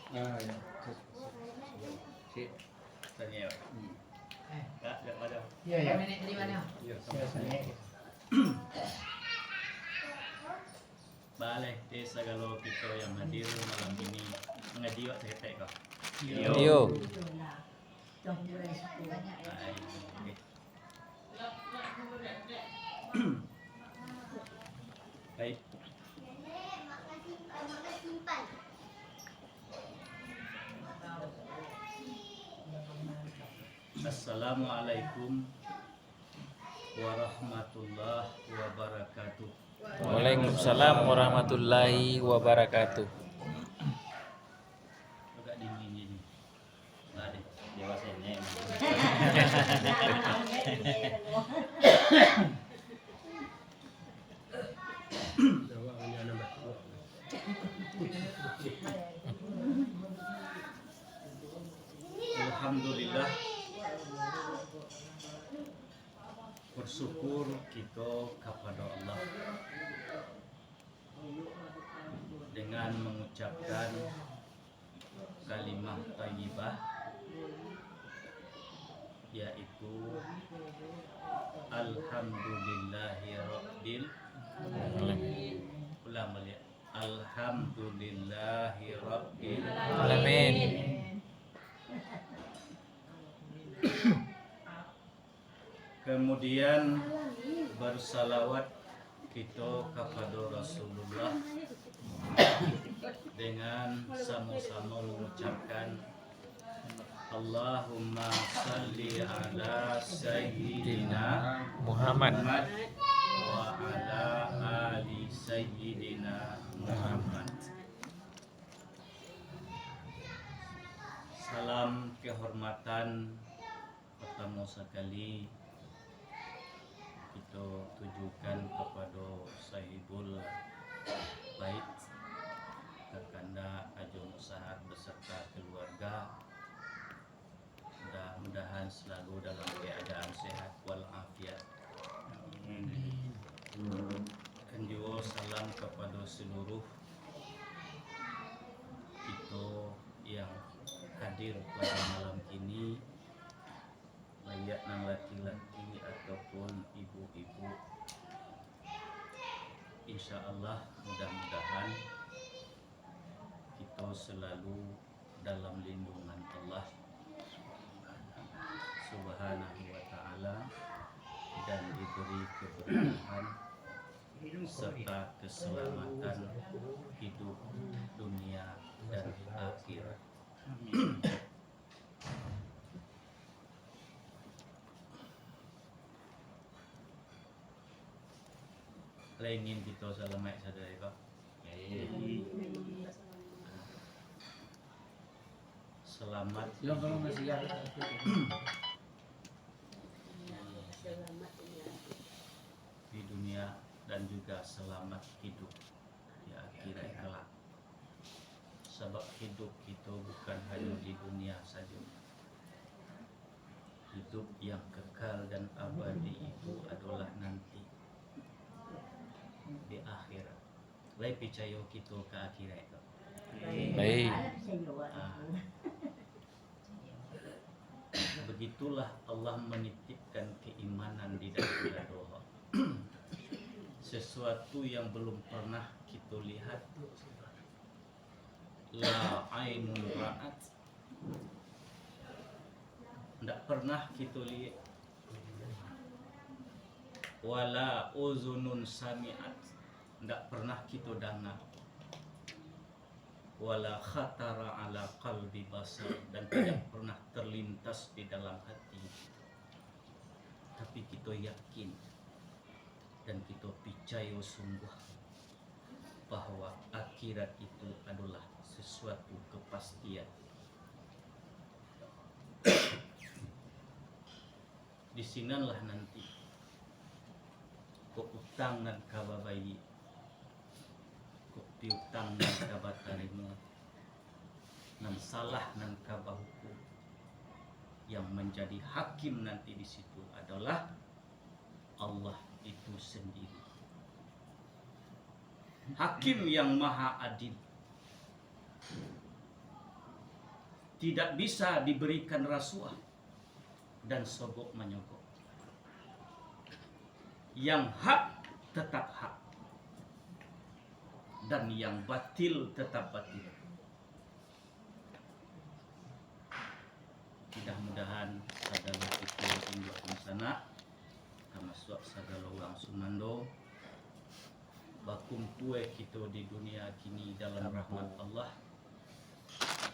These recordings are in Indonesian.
Ya. Si Tanya ya. Enggak ada. Iya ya. Di mana? biasanya Balik di segala kita yang hadir malam ini mengaji wak tetek kok. Yo. Baik. Assalamualaikum warahmatullahi wabarakatuh. Waalaikumsalam warahmatullahi wabarakatuh. Agak dingin ini. Nggak ada. Dewasa ini. Alhamdulillah, bersyukur kita kepada Allah dengan mengucapkan kalimah thayyibah, yaitu alhamdulillahirabbil ulang balik alhamdulillahirabbil Alamin. Kemudian bersalawat kita kepada Rasulullah dengan sama-sama mengucapkan Allahumma salli ala sayyidina Muhammad. wa ala ali sayyidina Muhammad. Salam kehormatan pertama sekali kita tujukan kepada sahibul bait Kakanda Ajeng Sahar beserta keluarga. Mudah-mudahan selalu dalam keadaan sehat walafiat. Dan juga salam kepada seluruh kita yang hadir pada malam ini, baik yang laki-laki ataupun ibu-ibu. Insya Allah mudah-mudahan kita selalu dalam lindungan Allah Subhanahu wa ta'ala dan diberi keberkahan serta keselamatan hidup dunia dan akhirat. Ingin kita selamat saudara kak. Selamat ya kalau masih ya di dunia dan juga selamat hidup di akhirat kelak. Sebab hidup itu bukan hanya di dunia saja. Hidup yang kekal dan abadi itu adalah nanti di akhirat. Lai percaya kita ke akhirat itu. Baik. Begitulah Allah menitipkan keimanan di dalam doa. Sesuatu yang belum pernah kita lihat, la ainun ra'at, tidak pernah kita lihat, wala uzunun sami'at, tidak pernah kita dengar, wala khatara ala qalbi basar, dan tidak pernah terlintas di dalam hati. Tapi kita yakin dan kita percaya sungguh bahwa akhirat itu adalah sesuatu kepastian. Di sinalah nanti kok utang dan kababayi, kok piutang dan kabatarimo, nan salah dan kabahukum. Yang menjadi hakim nanti di situ adalah Allah itu sendiri. Hakim yang maha adil. tidak bisa diberikan rasuah dan sogok menyogok. Yang hak tetap hak dan yang batil tetap batil. Mudah-mudahan segala itu induk sana termasuk segala orang sumando bakumpul kita di dunia kini dalam rahmat Allah,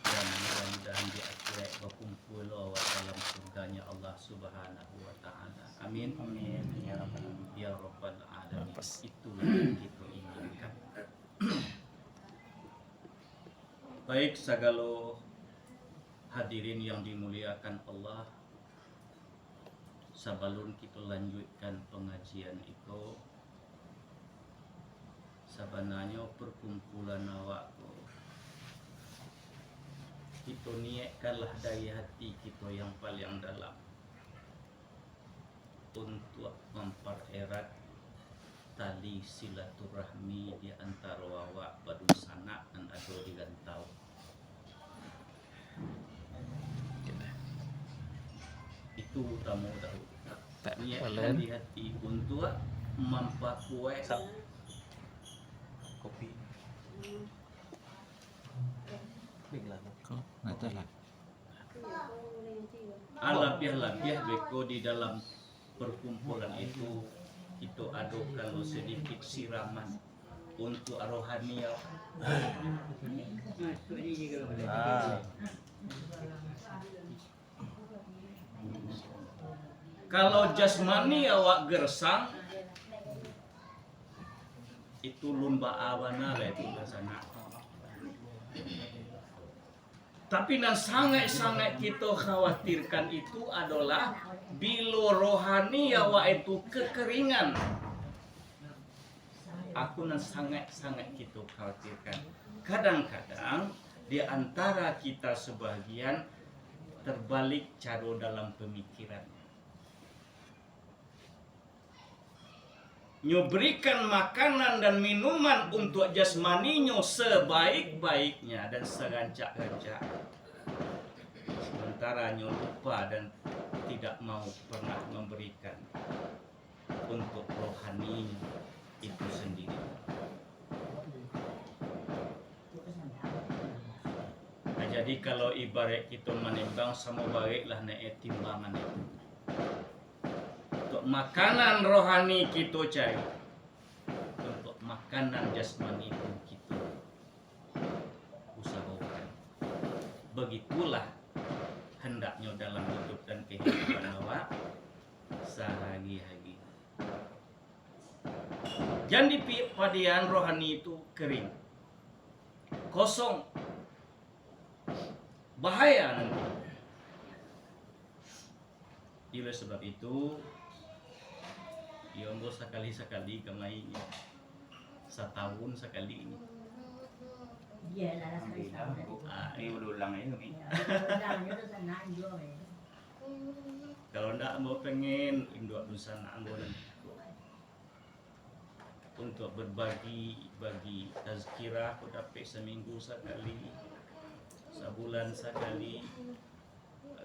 dan mudah-mudahan di akhirat bakumpul dalam surganya Allah Subhanahu wa taala. Amin. Amin. Ya Rabbal Alamin. Ya Rabbal Alamin. Itulah yang kita inginkan. Baik segala hadirin yang dimuliakan Allah, sebelum kita lanjutkan pengajian itu, sebenarnya perkumpulan awakku kita niatkanlah dari hati kita yang paling dalam untuk mempererat tali silaturahmi di antara awak badusana dan ado di gantau. Itu utama dahulu. Niatkan di hati untuk memperkuat Kopi. alapiah-lapiah beko di dalam perkumpulan itu ada kalau sedikit siraman untuk rohania. Kalau jasmani awak gersang itu lumba awana lah itu sana. Tapi yang sangat-sangat kita khawatirkan itu adalah bila rohani awak itu kekeringan. Aku yang sangat-sangat kita khawatirkan. Kadang-kadang di antara kita sebagian terbalik cara dalam pemikiran. Berikan makanan dan minuman untuk jasmaninya sebaik-baiknya dan serancak-rancak. Sementara lupa dan tidak mau pernah memberikan untuk rohani itu sendiri. Nah, jadi kalau ibarat kita menimbang sama baiklah naik timbangan itu. Untuk makanan rohani kita cari, untuk makanan jasmani pun kita usahakan. Begitulah hendaknya dalam hidup dan kehidupan awak sehari-hari. Jangan dipadian rohani itu kering, kosong, bahaya nanti. Oleh sebab itu, Yombo sekali-sekali kemai setahun sekali ini. Iya, lah sekali tahun tadi. Ini berulang itu nih. Udangnya tuh senang juga. Kalau ndak mau pengen induk busana anggonan untuk berbagi tazkirah aku dapat seminggu sekali, sebulan sekali,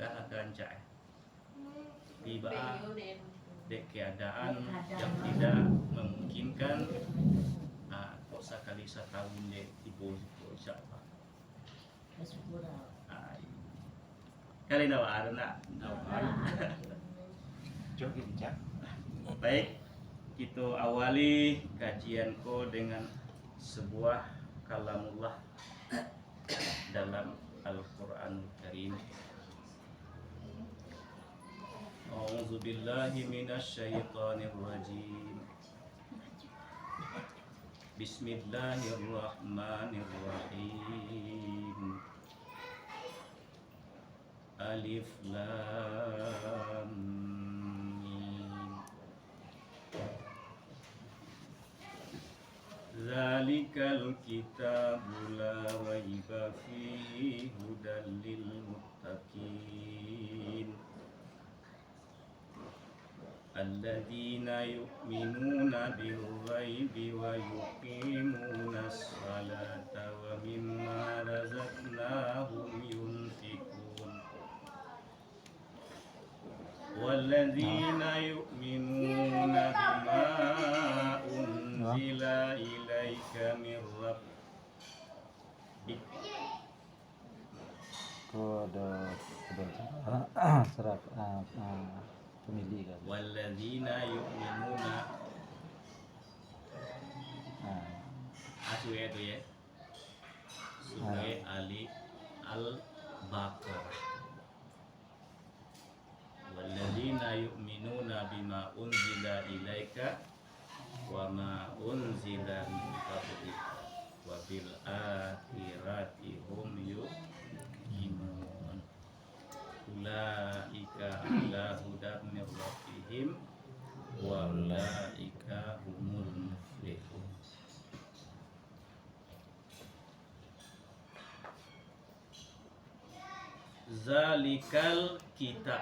akan cai. Tiba dek keadaan yang tidak memungkinkan, kok sekali setahun dek tiba siapa? Kali nawa ada nak? Jokin cak. Baik, kita awali kajianku dengan sebuah kalamullah dalam Al-Quranul Karim. A'udzu billahi minasyaitonir rajim. Bismillahirrahmanirrahim. Alif Lam Mim. Zalikal kitabu la raiba fihi hudal lil muttaqin. Alladzina yu'minuna bil ghaibi wa yuqimuna as-salata wa mimma razaqnahum yunfiqun. walladzina yu'minuna bima unzila ilaika mir rabbik Kode serat pemilih kan. walladzina yu'minuna Aswe itu ya Suwe Ali Al-Baqarah walladzina yu'minuna bima unzila ilaika wa ma unzila min qablik wa bil akhirati hum yuqinun ulaika ala hudan min rabbihim wa ulaika humul muflihun. Zalikal kitab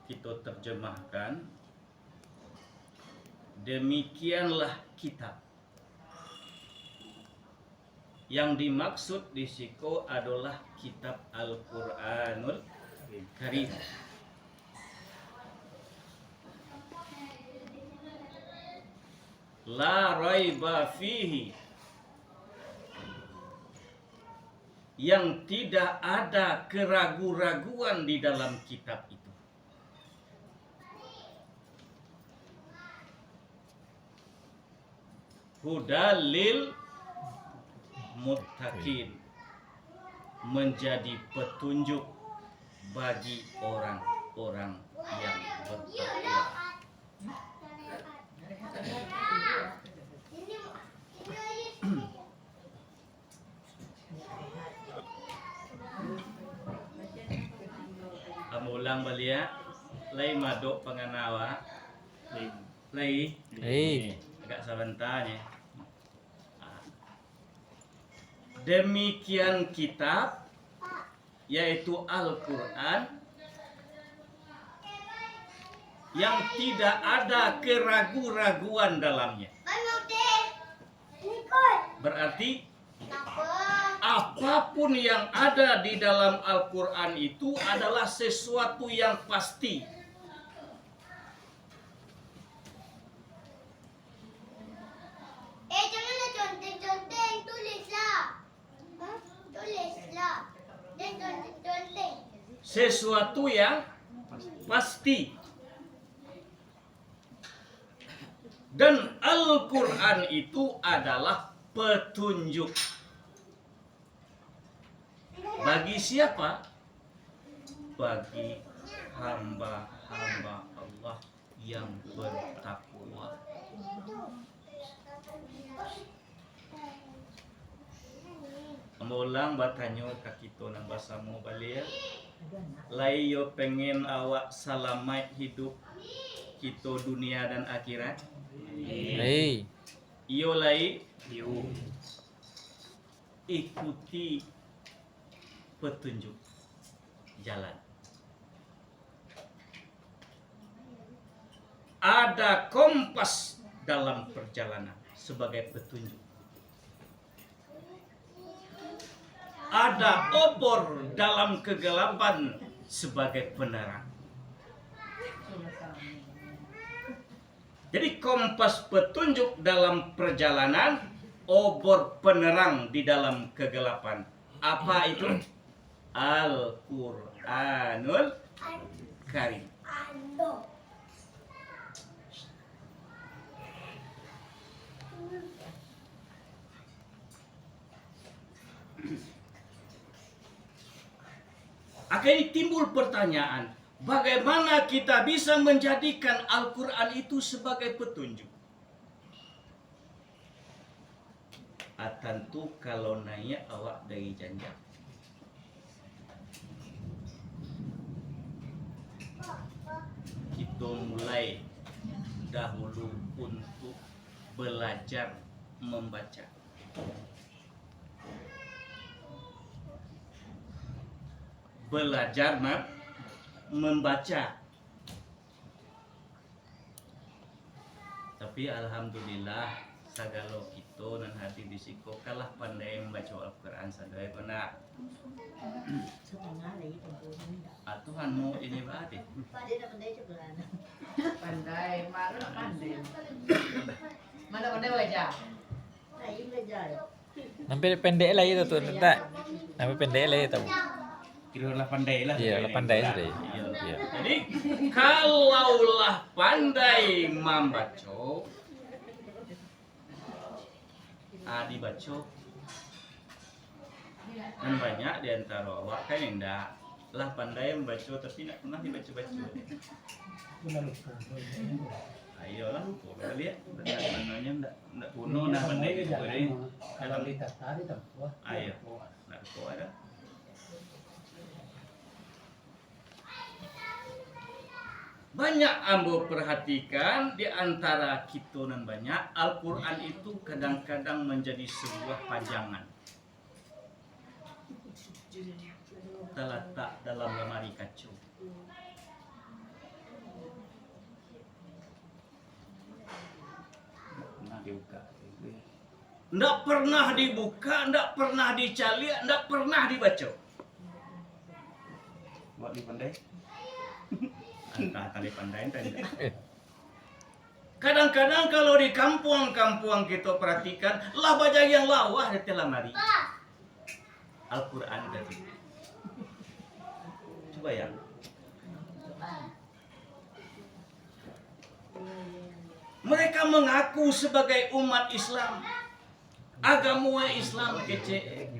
kita terjemahkan demikianlah kitab. Yang dimaksud di situ adalah kitab Al-Qur'anul Karim. La raiba fihi, yang tidak ada keraguan-raguan di dalam kitab itu. Hudalil muttaqin, menjadi petunjuk bagi orang-orang yang bertakwa. Amulang balia lay madok panganawa lay agak sabantanya. Demikian kitab yaitu Al-Qur'an yang tidak ada keraguan-raguan dalamnya. Berarti apapun yang ada di dalam Al-Quran itu adalah sesuatu yang pasti. Janganlah conteng-conteng, tulislah. Tulislah. Jangan conteng-conteng. Sesuatu yang pasti. Dan Al-Quran itu adalah petunjuk. Bagi siapa? Bagi hamba-hamba Allah yang bertakwa. Mulang batanyo kakito ng basa mo balia. Layo pengen awak selamat hidup kito dunia dan akhirat. Hei, Iyo lai ikuti petunjuk jalan. Ada kompas dalam perjalanan sebagai petunjuk. Ada obor dalam kegelapan sebagai penerang. Jadi kompas petunjuk dalam perjalanan, obor penerang di dalam kegelapan. Apa itu? Al-Qur'anul Karim. Akhirnya timbul pertanyaan, bagaimana kita bisa menjadikan Al-Quran itu sebagai petunjuk? Tentu kalau nanya awak dari janjang. Kita mulai dahulu untuk belajar membaca. Belajar membaca. Tapi alhamdulillah sagalo kita kita dan hati disiko kalah pandai membaca Al-Quran sadaya kena Setengah lagi tempohnya enggak. atuhanmu ini berarti Dia dapat dari sebelah. Pandai, mana pandai. Mana pandai baca? Saya belajar. Sampai pendek lah itu tuh, tak? Sampai pendek lah itu. Kira lah pandai lah. Iya, lah pandai sudah. Iya. Iya. Jadi kalaulah pandai membaca dibaca kan banyak di antara awak kan yang enggak lah pandai membaca tapi tidak pernah dibaca-baca. Ayolah, kau lihat benar mananya enggak kuno nah pandai gitu deh. Dalam ayo, nak kau ada. Banyak ambo perhatikan di antara kita dan banyak Al-Quran itu kadang-kadang menjadi sebuah pajangan terletak dalam lemari kaca. Pernah dibuka. Nggak pernah dibuka, nggak pernah dicari, nggak pernah dibaca. Buat di pandai. Entah tali pandai entah tidak. Kadang-kadang kalau di kampung-kampung kita perhatikan lah baca yang lawah di lemari Al-Quran tadi. Coba ya. Mereka mengaku sebagai umat Islam, agama Islam kece,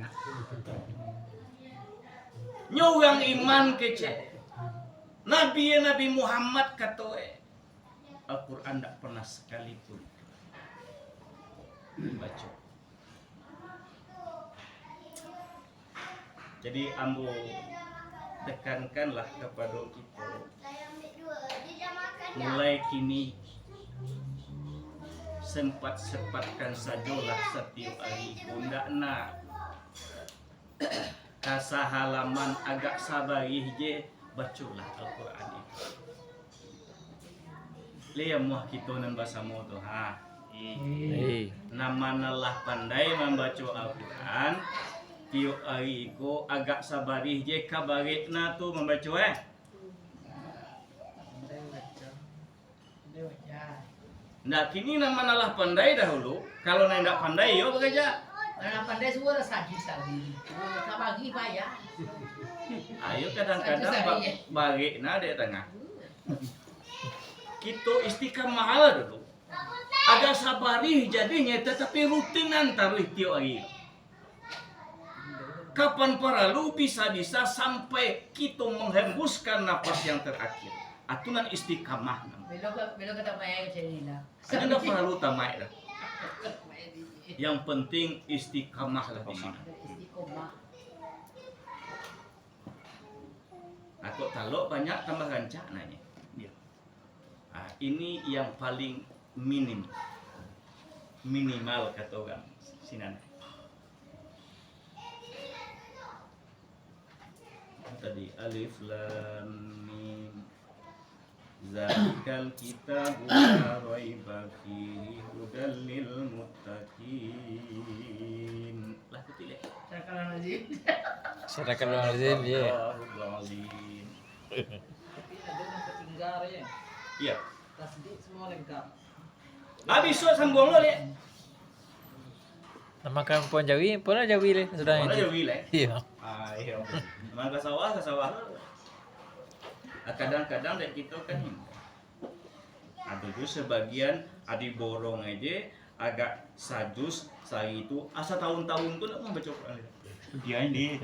nyorang iman kece. Nabi Muhammad kata Al-Quran tidak pernah sekalipun dibaca. Jadi ambo tekankanlah kepada kita Saya ambil dua. Dia dah makan dah. mulai kini sempat-sempatkan sajalah setiap hari bunda nak kasah halaman agak sabarih je bacalah Al-Quran itu. Lihat muah kita nan bersama tu ha. Hei. Namanalah pandai membaca Al-Quran. Tiap hari ko agak sabarih je kabaritna tu membaca Pandai baca. Pandai baca. Nah kini namanalah pandai dahulu. Kalau nak pandai yo bekerja. Mana pandai semua dah saji-saji. Tak bagi bayar. Ayo kadang-kadang balik na di tengah. Kita istiqamah lah dulu. Agak sabarih jadinya tetapi rutinan taruh tiap hari. Kapan perlu bisa-bisa sampai kita menghembuskan nafas yang terakhir. Atunan istiqamah. Belok kata bayar ke sini lah. Ada nggak perlu tamat dah. Yang penting istiqamah lah di sini. Istiqomah. Aku talok banyak tambah rancak nanya. Iya. Ini yang paling minimal kata orang sinan. Tadi alif lam mim zalikal kitabu la raiba fihi hudal lil muttaqin. Lah ketik leh. Cakaran aja. Sedangkan orang lazim dia. Astagfirullahaladzim. Tapi ada yang ketinggar ya. Iya. Tasdik semua lengkap. Habis suat sambung lo leh. Nama kampung Jawi, pernah Jawi le sudah Mana itu. Jawi leh? Iya. Iya. Memang ke sawah kadang-kadang dek kita kan ada juga sebagian adi borong aja agak sajus saya itu asa tahun-tahun tuh nak membaca Quran. Dia ini.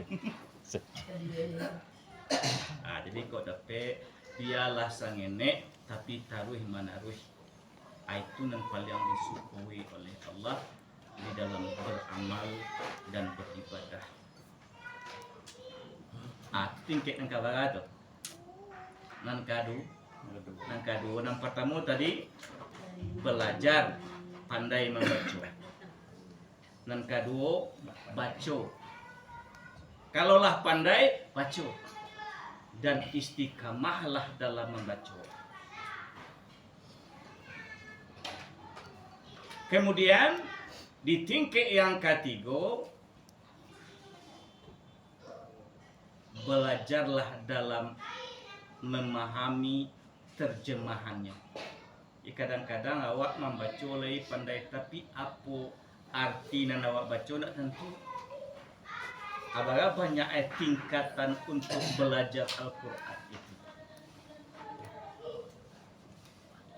Jadi kok dapet dialah sangenek tapi taruh manaruh. Itu yang paling disukai oleh Allah di dalam beramal dan beribadah. Tingkat yang kabar tu. Nan kadu, nan pertama tadi belajar pandai membaca. Nan kedua baca. Kalaulah pandai baca dan istiqamahlah dalam membaca. Kemudian Di tingkat yang ketiga, belajarlah dalam memahami terjemahannya. Kadang-kadang awak membaca oleh pandai, tapi apa arti yang awak baca nak tentu. Apabila banyak tingkatan untuk belajar Al-Quran itu.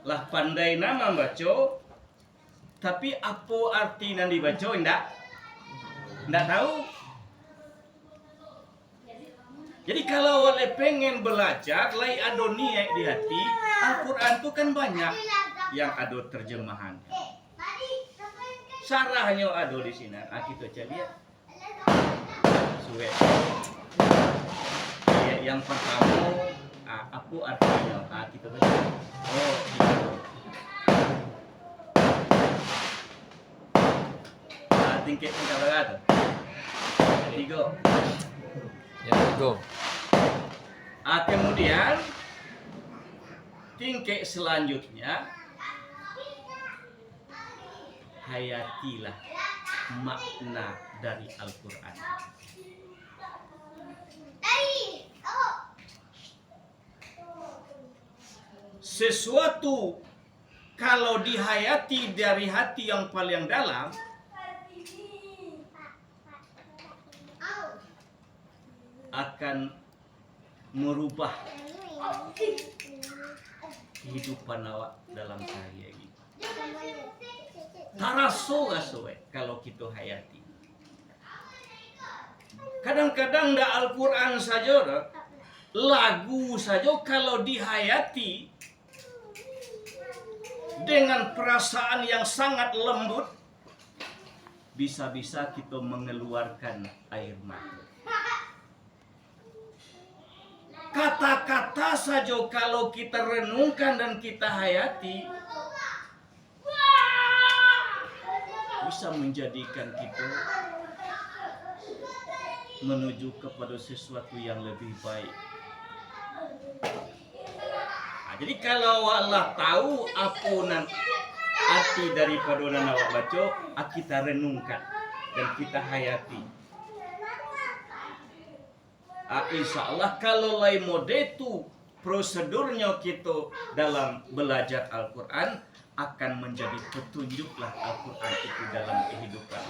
Lah pandai nama membaca, tapi apa arti yang dibaca enggak tahu. Jadi kalau oleh pengen belajar, lai ada niat di hati, Al-Quran itu kan banyak yang ada terjemahan. Sarahnya ada di sini. Kita coba lihat. Suwe. Yang pertama, apa artinya? Kita baca. Oh, gitu. Tingkat kita berapa? Tiga. Ya, go. Kemudian tingkat selanjutnya, hayatilah makna dari Al-Quran. Sesuatu kalau dihayati dari hati yang paling dalam, akan merubah kehidupan awak dalam sehari-hari. Taraso kalau kita hayati. Kadang-kadang dah Al-Quran saja, lagu saja kalau dihayati dengan perasaan yang sangat lembut, bisa-bisa kita mengeluarkan air mata. Kata-kata saja kalau kita renungkan dan kita hayati, bisa menjadikan kita menuju kepada sesuatu yang lebih baik. Jadi kalau Allah tahu apa arti daripada yang awak baca, kita renungkan dan kita hayati. Insya Allah kalau lain mode itu prosedurnya kita dalam belajar Al-Quran akan menjadi petunjuklah Al-Quran itu dalam kehidupan.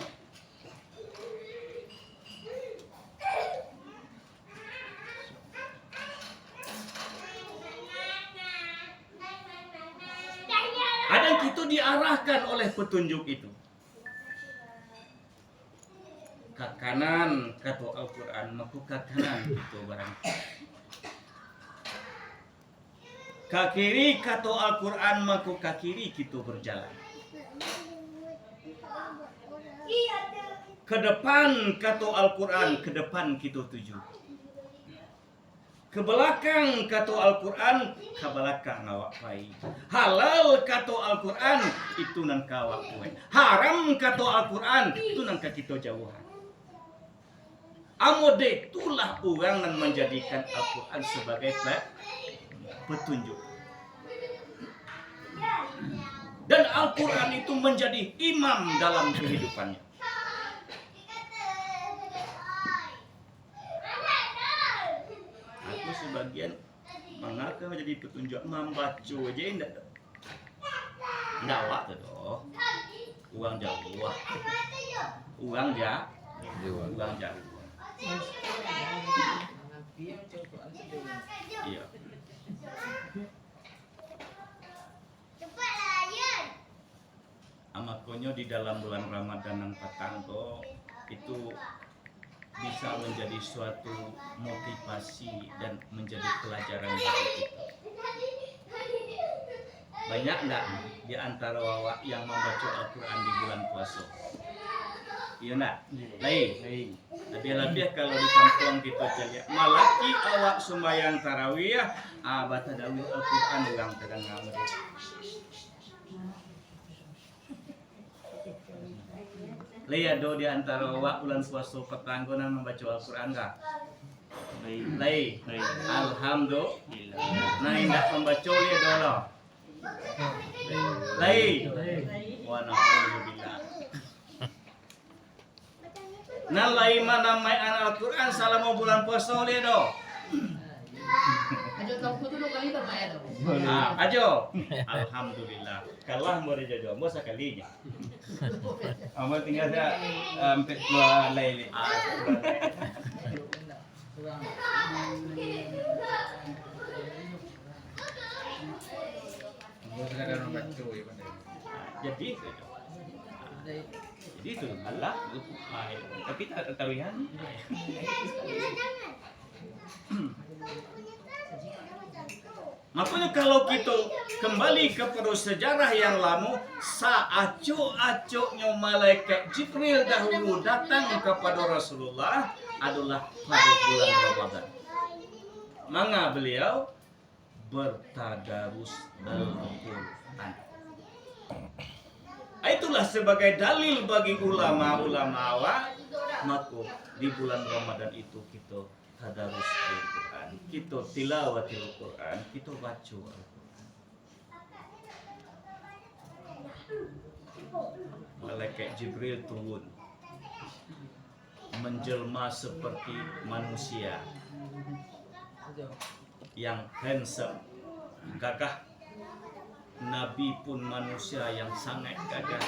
Kadang kita diarahkan oleh petunjuk itu. Ke kanan kata Al-Quran, maka ke kanan itu barang. Ke kiri kata Al-Quran, maka ke kiri kita berjalan. Ke depan kata Al-Quran, ke depan kita tuju. Ke belakang kata Al-Quran, ke belakang awak pai. Halal kata Al-Quran, itu nang kawak kuat. Haram kata Al-Quran, itu nang kita jauhan. Amode itulah orang yang menjadikan Al-Quran sebagai petunjuk. Dan Al-Quran itu menjadi imam dalam kehidupannya. Aku sebagian mengapa menjadi petunjuk, membaca aja enggak. Enggak awak tu doh. Uang jauh. Uang jauh. Iya. Amakonyo di dalam bulan Ramadan yang petang itu bisa menjadi suatu motivasi dan menjadi pelajaran bagi kita. Banyak enggak di antara awak yang membaca Al-Quran di bulan puasa? Iya nak? Lain. Lebih-lebih kalau di kampung kita celia. Malaki awak sembahyang tarawih, baca dawil Al-Quran orang kadang ngambil. Lihat do di antara awak bulan puasa petang guna membaca Al-Quran enggak? Lain. Alhamdulillah. Nah hendak membaca lihat dulu. Lain. Wa na'udzubillah. Nalai mana mai Al-Quran selama bulan puasa oleh do. Ajo tahu kudu kali itu Pak Edo. Ajo. Alhamdulillah. Kalah mau jojo, mau sekalinya. Amal tinggal saya sampai dua lele. Jadi itu Allah tapi tak tahu ya. Makanya kalau kita kembali kepada sejarah yang lama, seacuk-acuknya malaikat Jibril dahulu datang kepada Rasulullah adalah pada bulan Ramadan. Maka beliau bertadarus Al-Quran. Itulah sebagai dalil bagi ulama-ulama awal, maka di bulan Ramadan itu kita tadarus Al-Quran, kita tilawatil Quran, kita baca Al-Quran. Malaikat Jibril turun menjelma seperti manusia yang handsome, gagah. Nabi pun manusia yang sangat gagah.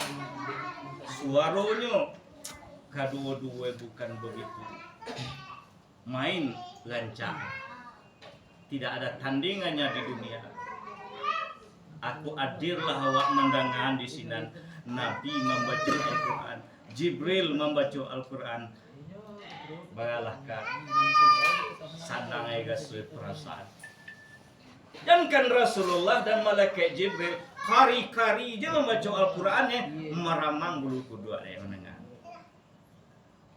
Suaranya kedua-dua bukan begitu main lancar. Tidak ada tandingannya di dunia. Aku hadirlah awak mendengar di sini. Nabi membaca Al-Quran, Jibril membaca Al-Quran. Bagalahkan sandang ega sesuai perasaan. Dan kan Rasulullah dan malaikat Jibril kari-kari dia membaca Al-Qurannya meramang bulu kedua yang mendengar.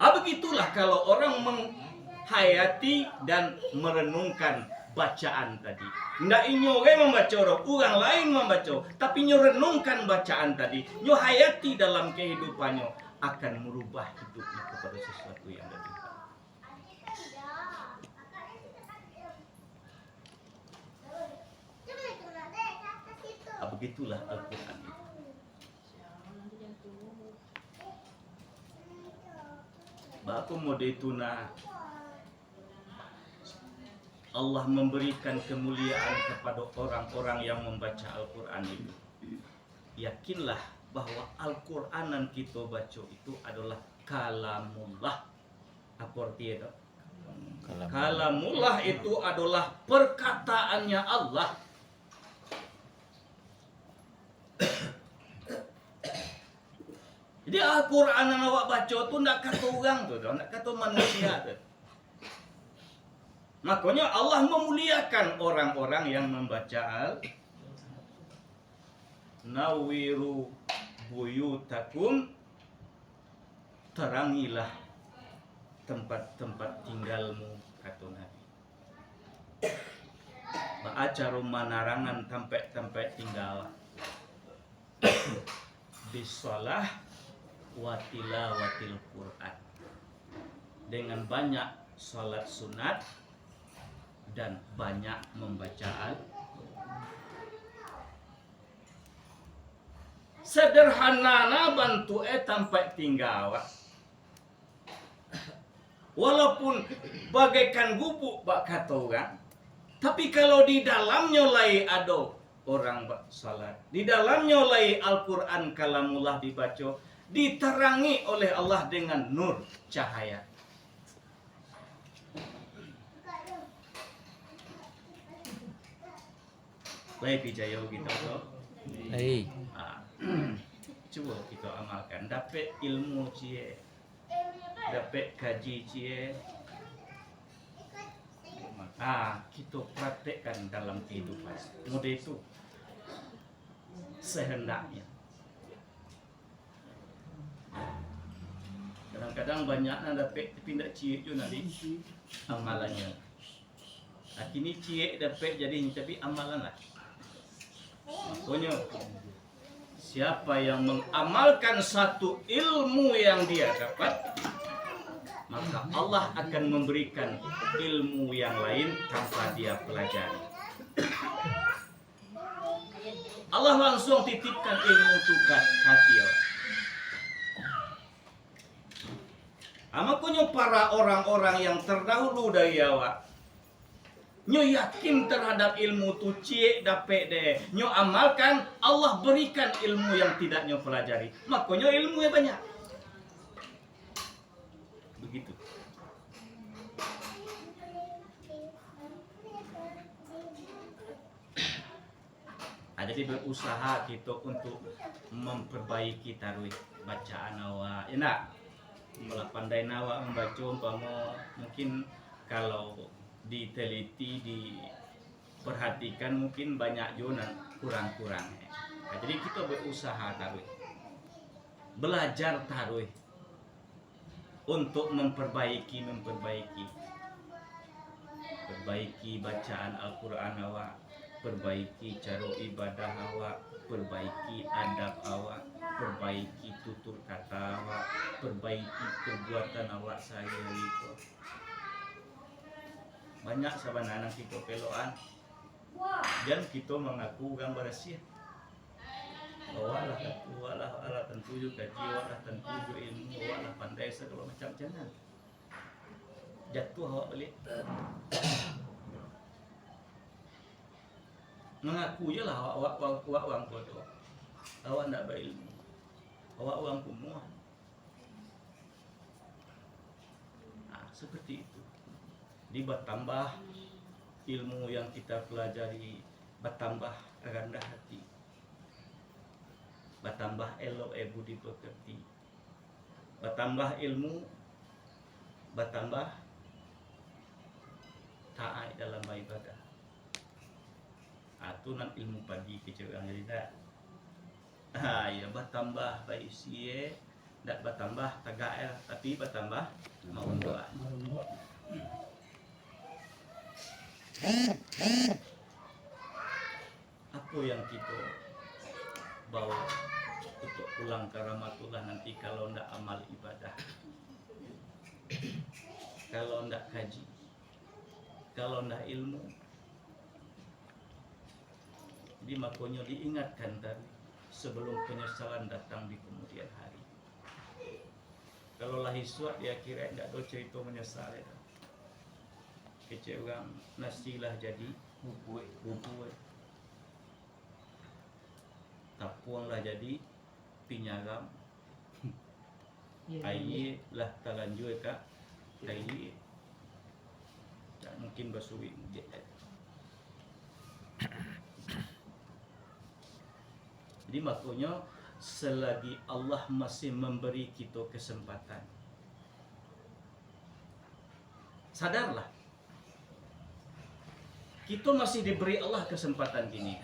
Begitulah kalau orang menghayati dan merenungkan bacaan tadi. Ndak inyo membaca orang lain membaca, tapi nyo renungkan bacaan tadi, nyo hayati dalam kehidupannya akan merubah hidupnya kepada sesuatu yang lebih. Begitulah Al-Quran itu. Baku modetuna Allah memberikan kemuliaan kepada orang-orang yang membaca Al-Quran itu. Yakinlah bahwa Al-Quranan kita baca itu adalah kalamullah. Apa artinya itu? Kalamullah itu adalah perkataannya Allah. Jadi Al-Quran yang awak baca tu nak kata orang tu, nak kata manusia tu. Makanya Allah memuliakan orang-orang yang membaca Nawiru buyutakum, terangilah tempat-tempat tinggalmu, kata Nabi. Ba'acaru manarangan tempat-tempat tinggal. Bisalah watilawatil Quran, dengan banyak salat sunat dan banyak membaca sederhana bantu tempat tinggal, walaupun bagaikan gubuk bak kata orang, tapi kalau di dalamnya lai ada orang salat, di dalamnya lai Al-Quran kalamullah dibaca, diterangi oleh Allah dengan nur cahaya. Baik bijaya kita tu. Cuba kita amalkan, dapat ilmu cie, dapat kaji cie. Kita praktekkan dalam kehidupan. Model itu sehendaknya. Kadang-kadang banyaknya dapat pindah cie tu nanti amalannya. Kini cie dapat jadi tapi amalan lah. Makanya siapa yang mengamalkan satu ilmu yang dia dapat, maka Allah akan memberikan ilmu yang lain tanpa dia pelajari. Allah langsung titipkan ilmu itu ke hati orang. Makanya para orang-orang yang terdahulu dari awak, nyo yakin terhadap ilmu tu cie dapat deh. Nyo amalkan, Allah berikan ilmu yang tidak nyo pelajari. Makanya ilmunya banyak. Begitu. Jadi berusaha kita untuk memperbaiki taruh bacaan awak. Ya nak? Malah pandai awak membaca umpama mungkin kalau diteliti diperhatikan mungkin banyak juga kurang-kurang. Nah, jadi kita berusaha taruh. Belajar taruh untuk memperbaiki bacaan Al-Quran awak, perbaiki cara ibadah awak, perbaiki adab awak, perbaiki tutur kata awak, perbaiki perbuatan awak saya itu. Banyak sebenarnya kita peloan dan kita mengaku gambar sia. Walah tentu, walah tentu juga jiwa, walah tentu juga ilmu, walah pandai segala macam jangan. Jatuh awak balik. Mengaku je lah awak orang bodoh. Awak tak berilmu. Awak orang kumuh. Nah, seperti itu. Di bertambah ilmu yang kita pelajari, bertambah rendah hati, bertambah elok budi pekerti, bertambah ilmu, bertambah taat dalam beribadah. Itu nak ilmu pagi kecerang jadi tak. Ya bertambah baik sie, tak bertambah tagak tapi bertambah mau doa. Apa yang kita bawa untuk pulang ke rahmatullah nanti kalau ndak amal ibadah, kalau ndak kaji, kalau ndak ilmu. Jadi makanya diingatkan tadi sebelum penyesalan datang di kemudian hari. Kalau lahir suat dia kira ndak ada cerita menyesal itu. Kecewa nasilah jadi bubuk. Tapuanglah jadi pinyaram. Air lah terlanjur kak. Air tak mungkin bersuwi. Jadi makanya selagi Allah masih memberi kita kesempatan, sadarlah kita masih diberi Allah kesempatan gini.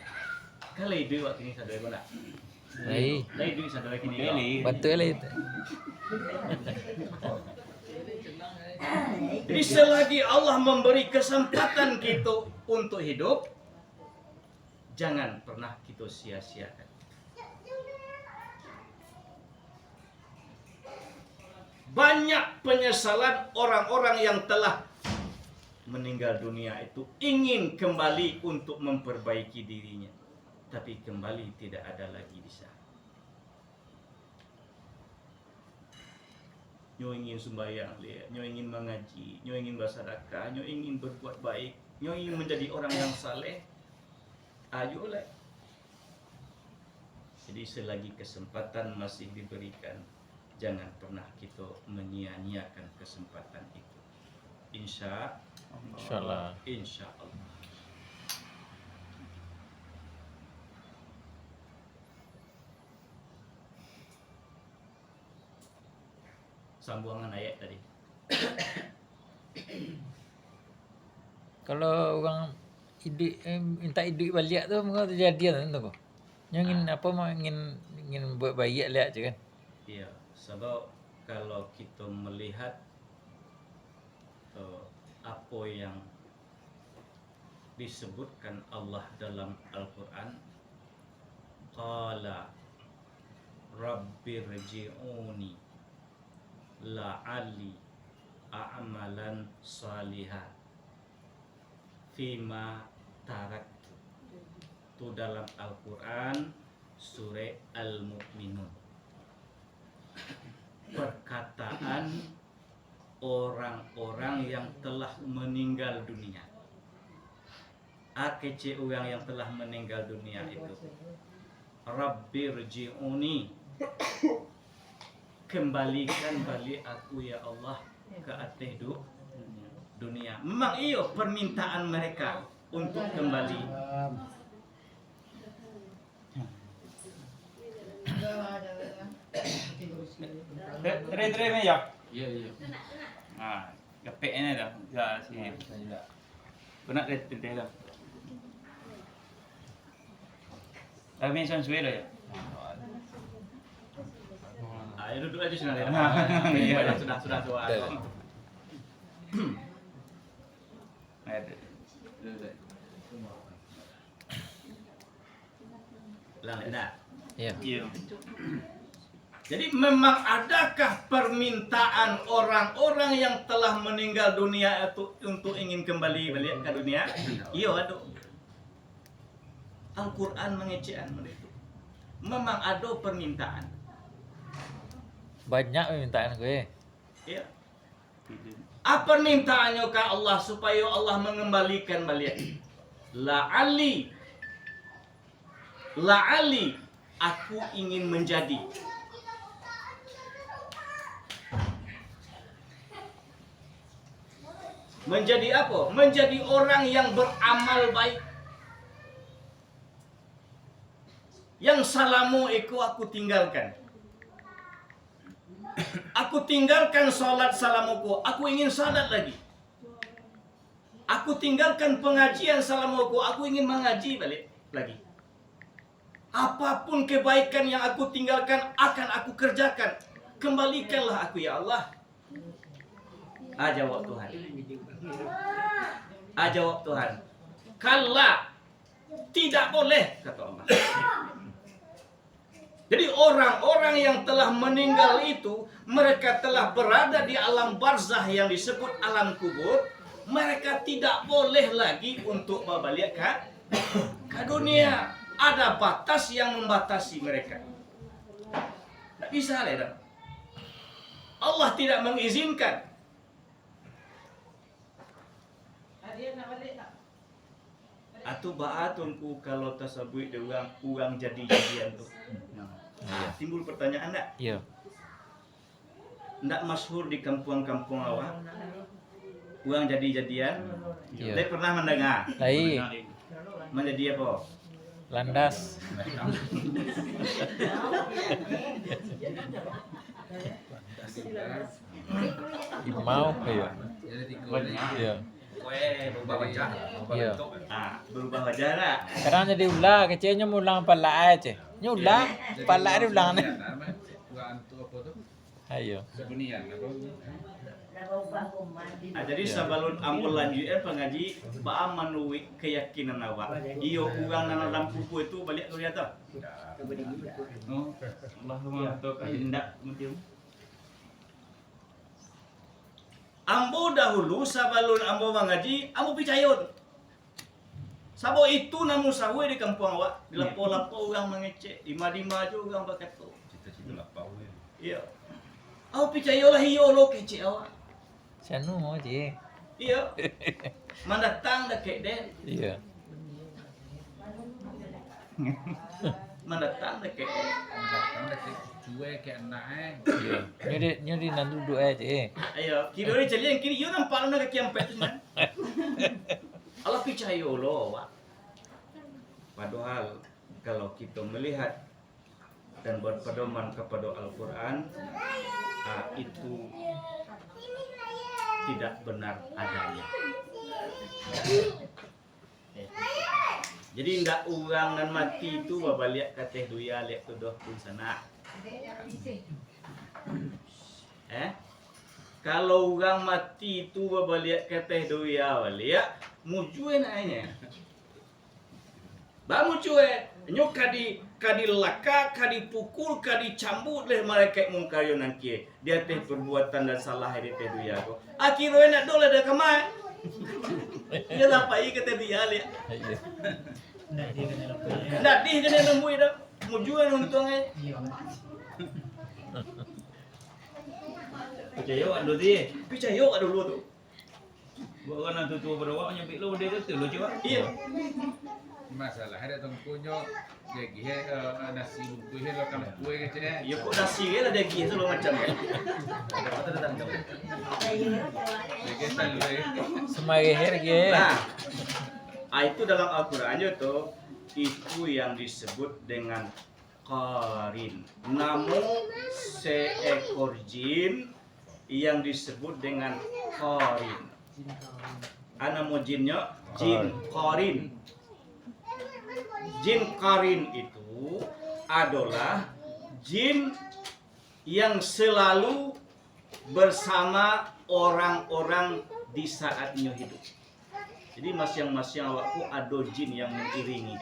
Kalau ide waktu ini sadar mana? Baik. Lai ide sadar kini. Betul lah itu. Jadi selagi Allah memberi kesempatan kita untuk hidup, jangan pernah kita sia-siakan. Banyak penyesalan orang-orang yang telah meninggal dunia itu ingin kembali untuk memperbaiki dirinya, tapi kembali tidak ada lagi bisa. Nyo ingin sembahyang, nyo ingin mengaji, nyo ingin bersedekah, nyo ingin berbuat baik, nyo ingin menjadi orang yang saleh. Ayolah. Jadi selagi kesempatan masih diberikan, jangan pernah kita menyia-nyiakan kesempatan itu. Insyaallah. Sambungan ayat tadi. Kalau orang minta hidup balik tu mungkin terjadi tu kok. Yang ingin apa mau ingin buat baik lihat je kan. Iya, sebab kalau kita melihat apa yang disebutkan Allah dalam Al-Quran, qala rabbirji'uni la'alli a'malan salihah fima taraktu. Itu dalam Al-Quran surah Al-Mu'minun. Perkataan orang-orang yang telah meninggal dunia. Akece orang yang telah meninggal dunia itu. Rabbirji'uni, kembalikan balik aku ya Allah ke atas dunia. Memang iyo permintaan mereka untuk kembali. Tere me ya. Iya, iya. Ah, gapek ni dah. Ya si. Kau nak tere dah. Kami suwe dah ya. Ayo duduk aja sudah. Iya. Sudah tua. Ada. Landak. Ya. Iya. Jadi memang adakah permintaan orang-orang yang telah meninggal dunia itu untuk ingin kembali balik ke dunia? Iya, ada. Al-Quran mengecekan mereka. Memang ada permintaan. Banyak permintaan gue. Ya. Apa permintaannya ke Allah supaya Allah mengembalikan balik? La'ali aku ingin menjadi. Menjadi apa? Menjadi orang yang beramal baik. Yang salamu iku aku tinggalkan. Aku tinggalkan salat salamuku. Aku ingin salat lagi. Aku tinggalkan pengajian salamuku. Aku ingin mengaji balik lagi. Apapun kebaikan yang aku tinggalkan akan aku kerjakan. Kembalikanlah aku ya Allah. Jawab Tuhan. Jawab Tuhan. Kalla, tidak boleh, kata Allah. Jadi orang-orang yang telah meninggal itu, mereka telah berada di alam barzah yang disebut alam kubur. Mereka tidak boleh lagi untuk balik ke dunia. Ada batas yang membatasi mereka. Tak bisa lah. Allah tidak mengizinkan. Atau ba'atunku kalau tersebut dia orang jadi-jadian tu. Timbul pertanyaan tak? Ya. Ndak masyhur di kampung-kampung awak. Orang jadi-jadian. Ya. Dia pernah mendengar. Lai, Menjadi apa? landas. Imau, ya. Ya. Berubah wajah. Ya. Berubah wajah tak? Sekarang jadi ular, kecilnya ulang pala aja. Ini ular, pala dia ulang nih. Ayo. Jadi sebelum ampun lanjut pengaji baam menuwi keyakinan awak. Iyo urang nang dalam buku itu balik tu dia tu. Oh, Allahumma tauka indak mutium. Ambo dahulu sebelum ambo mengaji, ambo percaya tu. Sabo itu namu sawe di kampung awak, di lapo-lapo orang mengecek, di Madima juga orang berkata. Cita-cita lapau ya. Iya. Ambo percayalah iyo lo kecek awak. Sanu mau je. Iya. Mendatang dah kek den. Iya. Mendatang dah kek den. Iya. Nyuri nan duduk aja. Ayo, kira ni celi yang kiri, you nampak nak kaki empat tu kan? Allah percaya lo, wak. Padahal kalau kita melihat dan berpedoman kepada Al-Quran, itu tidak benar adanya. Jadi ndak orang dan mati itu babaliak kateh duya liak tuduh pun sana. Kalau orang mati itu babaliak kateh duya baliak mujue nanya. Ba mujue nyo kadi laka, kadi pukul, kadi cambut leh malaikat mungkar yo nangkie. Dia teh perbuatan dan salah di teh duya ko. Akhirnya nak dole dah kamai. Dia lapai kata dia lihat. Iya. Nak di kena nembui dah. Mujue untung Percaya awak dulu dia. Percaya awak dulu tu. Buat orang tu tua pada awak nyambil lu dia tu lu cakap. Iya. Masalah ada tengkunya jadi nasi bungkus lo kalau kue gitu ya. Ya kok nasi ke lah dia gitu lo macam kan. Ada datang. Saya jawab. Jadi selalu Semariher ge. Nah, itu dalam Al-Qur'annya tuh itu yang disebut dengan qarin. Namun seekor jin yang disebut dengan qarin. Ana mau jinnya jin qarin. Jin qarin itu adalah jin yang selalu bersama orang-orang di saatnya hidup. Jadi masing-masing awakku ada jin yang mengiringi.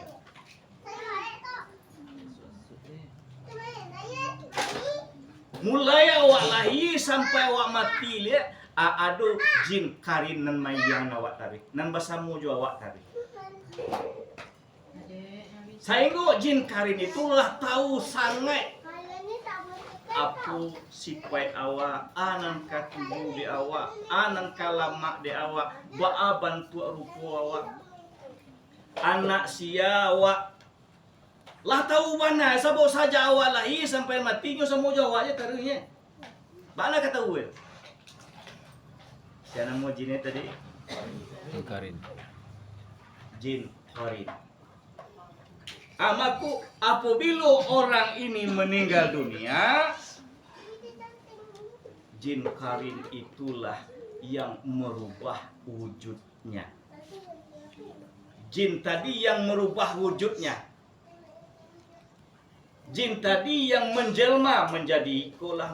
Mulai awak lahir sampai awak mati lihat ada jin qarin nan mai yang awak tarik. Nan bersama jo awak tarik. Sehingga jin qarin itulah tahu sangat apa sifat awak, anan ka tubuh di awak, anan ka lama di awak, ba'a bantu rupa awak, anak sia awak. Lah tahu mana sabuk saja awak lahir sampai matinya semua jawab aja taruhnya. Mana kata gue? Siapa nama jinnya tadi? Karin. Jin qarin. Amaku apabila orang ini meninggal dunia, jin qarin itulah yang merubah wujudnya. Jin tadi yang merubah wujudnya. Jin tadi yang menjelma menjadi itulah,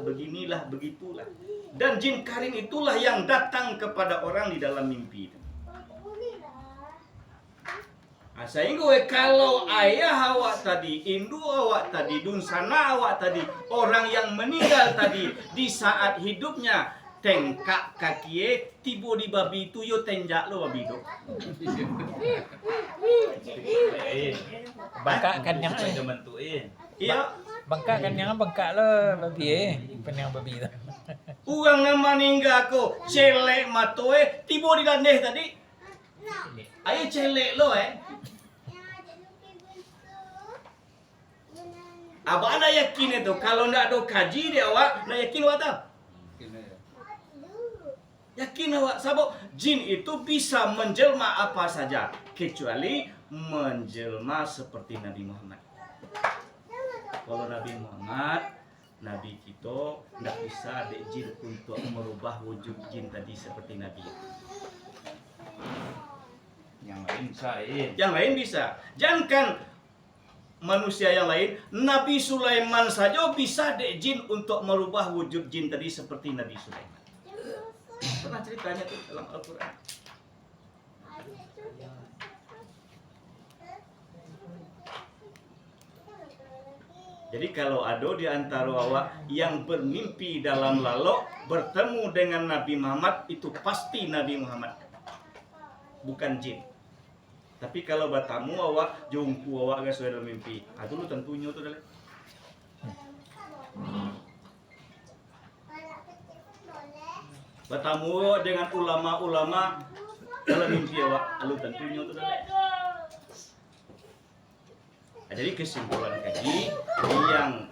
beginilah, begitulah. Dan jin qarin itulah yang datang kepada orang di dalam mimpi. Sehingga kalau ayah awak tadi, induk awak tadi, dunsana awak tadi, orang yang meninggal tadi di saat hidupnya tengkak kaki tiba di babi itu yo tenjak lo babi itu. Bangkak kan yang Kita bentukin. Iya, bangkak kan yang bangkak lo babi penyang babi tu. orang yang meninggal ko celek matoe tiba di landeh tadi. Ayo celek lo Abang anda yakin itu kalau ndak ada kaji dia awak, nak yakin awak tak? Yakin awak sabuk jin itu bisa menjelma apa saja kecuali menjelma seperti Nabi Muhammad. Kalau Nabi Muhammad, Nabi kita ndak bisa ada jin untuk merubah wujud jin tadi seperti Nabi. Yang lain bisa. Yang lain bisa. Jangankan manusia yang lain, Nabi Sulaiman saja bisa dek jin untuk merubah wujud jin tadi seperti Nabi Sulaiman. Pernah ceritanya tuh dalam Al-Quran. Jadi kalau ada di antara awak yang bermimpi dalam lalok bertemu dengan Nabi Muhammad, itu pasti Nabi Muhammad, bukan jin. Tapi kalau bertamu awak, jumpu awak gak sesuai dalam mimpi, itu lu tentunya tuh dah. Bertamu dengan ulama-ulama dalam mimpi awak, lu tentunya tuh dah. Jadi kesimpulan kaji yang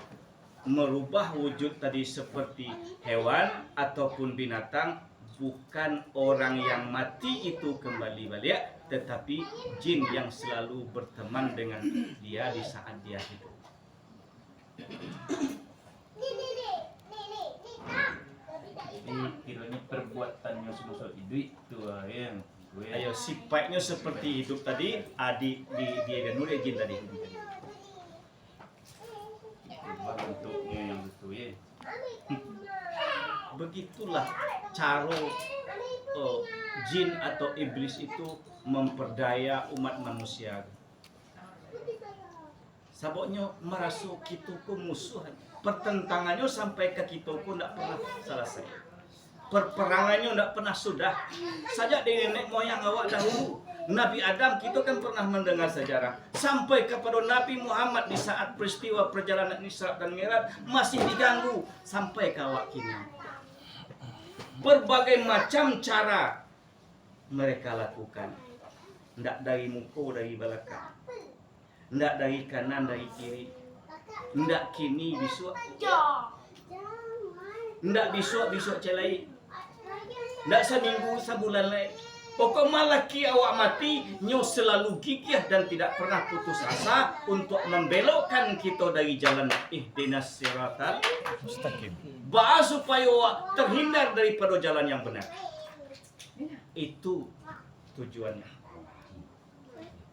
merubah wujud tadi seperti hewan ataupun binatang bukan orang yang mati itu kembali balik, tetapi jin yang selalu berteman dengan dia di saat dia hidup. Jadi kiranya perbuatannya semua hidup itu yang Ayo sifatnya seperti hidup tadi, di dia nulis jin tadi. bentuknya yang betul ya. Begitulah cara jin atau iblis itu memperdaya umat manusia. Saboknya merasa kita ku musuhan. Pertentangannya sampai ke kita pun tidak pernah selesai. Perperangannya tidak pernah sudah. Sajak dari nenek moyang awak dahulu Nabi Adam kita kan pernah mendengar sejarah. Sampai kepada Nabi Muhammad di saat peristiwa perjalanan Isra dan Mi'raj masih diganggu sampai ke awak kini. Berbagai macam cara mereka lakukan. Ndak dari muka, dari belakang. Ndak dari kanan, dari kiri. Ndak kini besok. Ndak besok celai. Ndak seminggu, sebulan lain. Pokok malaki awak mati, nyo selalu gigih dan tidak pernah putus asa untuk membelokkan kita dari jalan ihdinas siratal Mustaqim. bahas supaya awak terhindar daripada jalan yang benar. Itu tujuannya.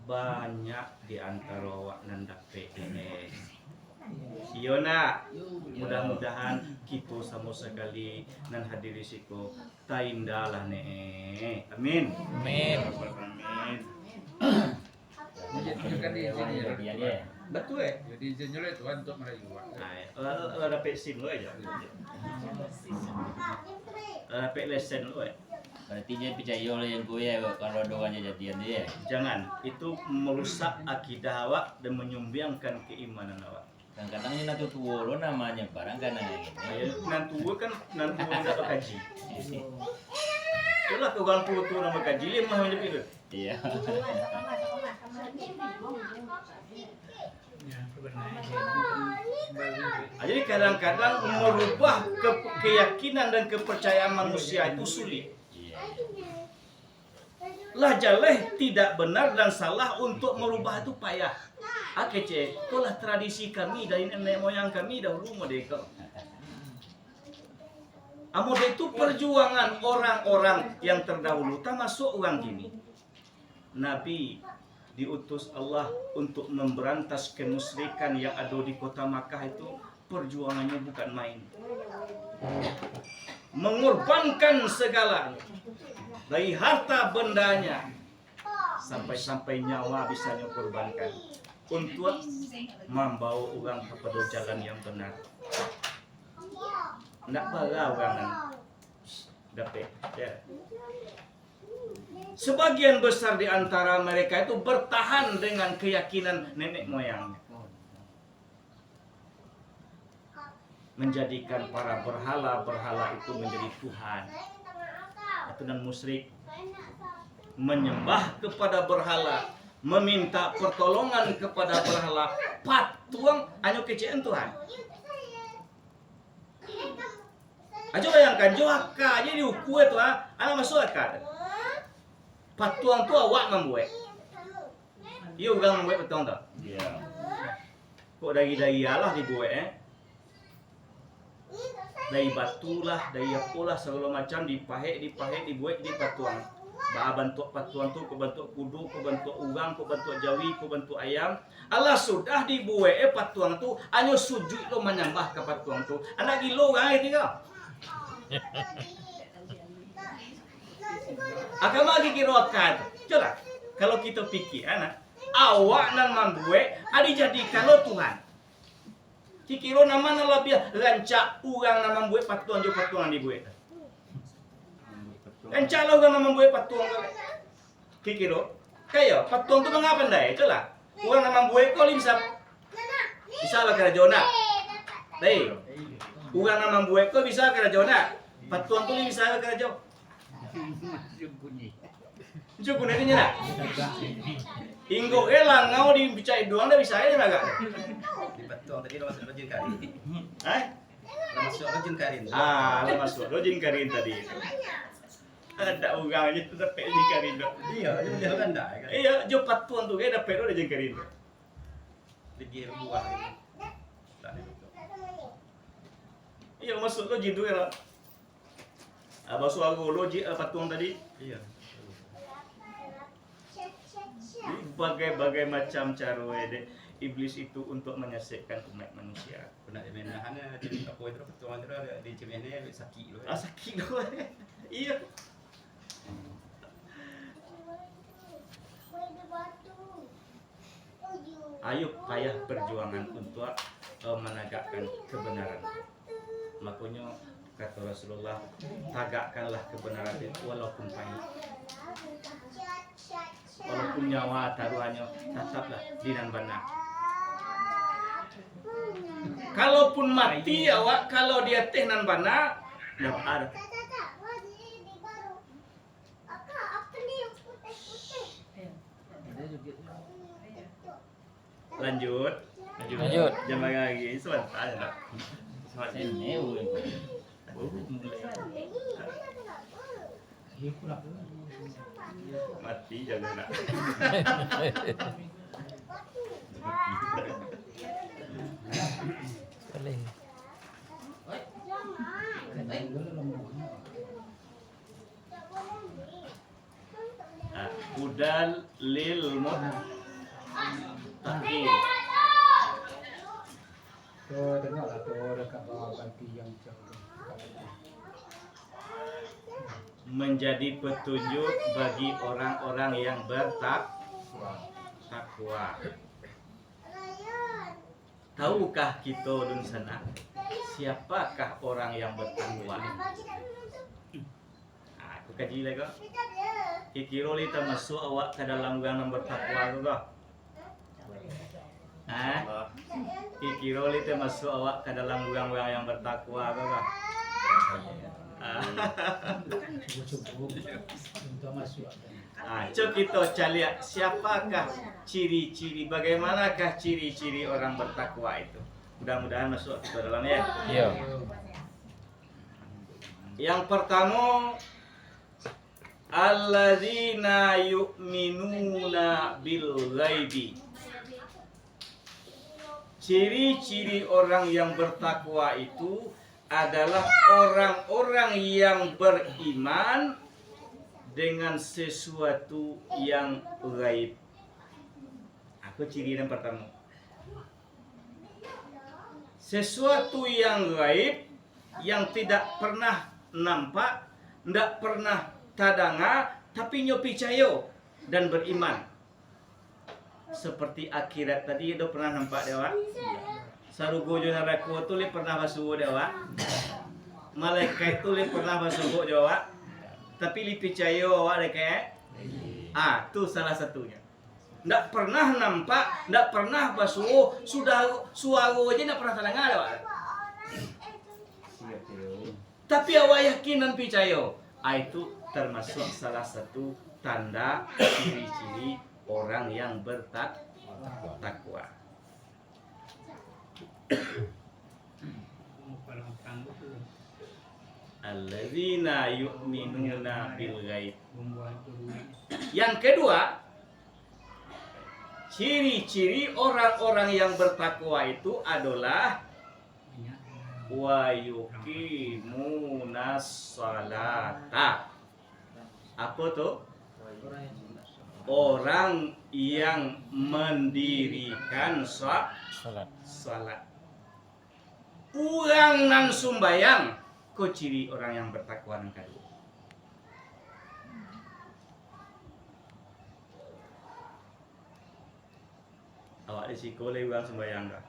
Banyak di antara awak nandak PNS. Iya nak, mudah-mudahan kita sama sekali nan hadir risiko taindalah nih. Amin. Amin. Amin. Menunjukkan di sini. Betul Jadi izinnya lah Tuhan untuk merayu. Dapat SIM lo aja. Dapat lesen lo. Berarti dia percaya oleh yang gue kalau doanya jadian dia. Jangan, itu merusak akidah awak dan menyumbangkan keimanan awak. Kadang-kadang ini nanti tua lo namanya barang kan Ya, gitu. nanti kan enggak kaji. Itulah orang tua nama kaji dia mah macam itu. Iya. Jadi kadang-kadang merubah keyakinan dan kepercayaan manusia itu sulit. Iya. Lah jaleh tidak benar dan salah untuk merubah itu payah. Kece, itulah tradisi kami dari nenek moyang kami dahulu modeka. Amode itu perjuangan orang-orang yang terdahulu, termasuk orang gini. Nabi diutus Allah untuk memberantas kemusyrikan yang ada di kota Makkah itu perjuangannya bukan main. Mengorbankan segalanya. Dari harta bendanya sampai nyawa bisa dikorbankan untuk membawa orang kepada jalan yang benar. Nak bara orang dapat. Ya. Sebagian besar di antara mereka itu bertahan dengan keyakinan nenek moyang. Menjadikan para berhala-berhala itu menjadi Tuhan. Itu dan musyrik. Menyembah kepada berhala, meminta pertolongan kepada berhala, patuang hanya kecil Tuhan. Aja bayangkan Johaka aja diukur itu anak masuk akal. Patuang tu awak membuat. Ia orang membuat patuang tak? Iya. Kok dari Allah dibuat dari batu lah, dari apalah segala macam dipahit dibuat di patuang. Bah bentuk patuang tu, kau bentuk kudu, kau bentuk urang, kau bentuk jawi, kau bentuk ayam. Allah sudah dibuat patuang tu, hanya sujud lo menyembah ke patuang tu. Anak gilo orang itu kau. Akan lagi kirakan. Coba kalau kita pikir anak, awak nan membuat, adi jadikan lo Tuhan. Kikiro nama nan lebih rancak orang nan membuat patuang jo patuang dibuat. Rancak lo orang nan membuat patuang. Kikiro, kayo patuang tu mengapa ndai? Coba orang nan membuat kau bisa lah kerajaan. Dai, orang nan membuat kau bisa kerajaan. Patuang tu bisa kerajaan. Cukup ni nak. Inggo elang ngau dibicai doang dah bisa aja naga. Di patuang tadi lo masuk rojin karin. Lo masuk rojin karin. Lo masuk rojin karin tadi. Ada orang aja tu dapat rojin karin tu. Iya, dia kan dah. Iya, jo patuang tu ke dapat rojin karin tu. Pergi buah. Iya masuk rojin tu kan. Masuk aku rojin patuang tadi. Iya. Berbagai macam cara iblis itu untuk menyaksikan umat manusia. Pernah menahannya jadi apa itu patuang itu di cemene sakit lo. Sakit lo. Iya. Ayo payah perjuangan untuk menegakkan kebenaran. Makanya kata Rasulullah, tegakkanlah kebenaran itu walaupun pahit. walaupun nyawa taruhannya tetaplah dinan benar. Kalaupun mati awak, kalau dia teh nan benar, dapat ada. Lanjut. Lanjut. Jangan lagi sebentar ya. Soal ini, Mati jangan nak. Boleh. Udal lil muttaqin. Tuh tengoklah tuh dekat bawah kaki yang jauh. Menjadi petunjuk bagi orang-orang yang bertakwa. Tahukah kita dun sana siapakah orang yang bertakwa? Aku kaji lagi. Kikiro li termasuk awak ke dalam orang yang bertakwa tu kah? Kikiro li termasuk awak ke dalam orang-orang yang bertakwa tu kah? Coba kita cari siapakah ciri-ciri, bagaimanakah ciri-ciri orang bertakwa itu. Mudah-mudahan masuk ke dalam ya. Iya. Yang pertama, alladzina yu'minuna bil ghaibi. Ciri-ciri orang yang bertakwa itu adalah orang-orang yang beriman dengan sesuatu yang gaib. Aku ciri yang pertama. Sesuatu yang gaib yang tidak pernah nampak, tidak pernah tadanga, tapi nyo percaya dan beriman. Seperti akhirat tadi, do pernah nampak dewa? Sarugo jo narako tu le pernah basuh dewa. Malaikat tu le pernah basuh dewa. Tapi li percaya awak dekat. Tu salah satunya. Ndak pernah nampak, ndak pernah basuh, sudah suara aja ndak pernah terdengar dewa. Tapi awak yakin dan percaya. Itu termasuk salah satu tanda ciri-ciri orang yang bertakwa. Alladzina yu'minuna bil ghaib. Yang kedua, ciri-ciri orang-orang yang bertakwa itu adalah wa yuqimunas salata. Apa tuh? Orang yang mendirikan salat. Urang nan sumbayang, ko ciri orang yang bertakwa yang kedua. Awak di siko le urang sumbayang dah.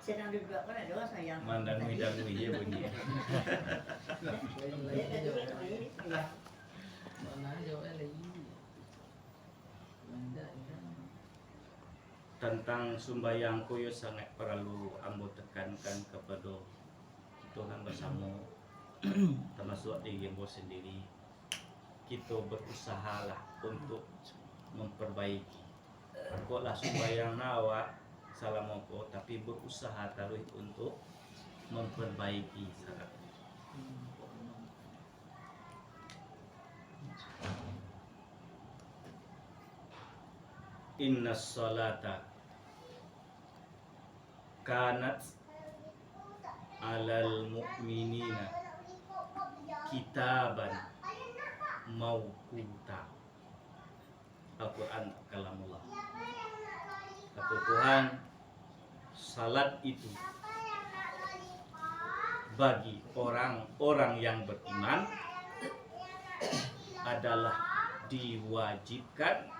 Sedang duduk kan ada sayang. Mandang ya bunyi. Tentang sumbayang koyo sangat perlu ambo tekankan kepada Tuhan bersama, termasuk diri ambo sendiri. Kita berusahalah untuk memperbaiki. Kok lah sumbayang nawa salam apa, tapi berusaha terus untuk memperbaiki salat. Inna salata kanat alal mu'minina kitaban mauquta. Al-Quran kalamullah. Kata Tuhan, salat itu bagi orang-orang yang beriman adalah diwajibkan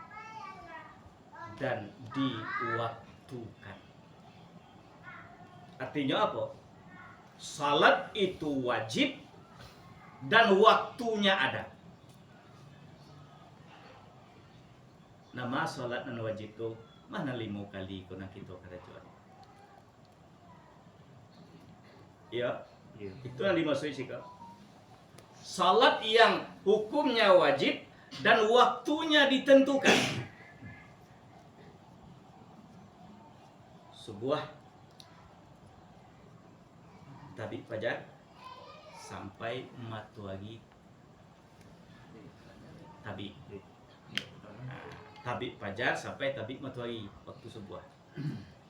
dan diwaktukan. Artinya apa? Salat itu wajib dan waktunya ada. nama salat nan wajib tu mana 5 kali kuna kita karajuan. Ya, Ya. itu yang dimaksud sih kak. Salat yang hukumnya wajib dan waktunya ditentukan. Sebuah tabik fajar sampai matahari tabik. Tabik fajar sampai tabik matahari waktu subuh.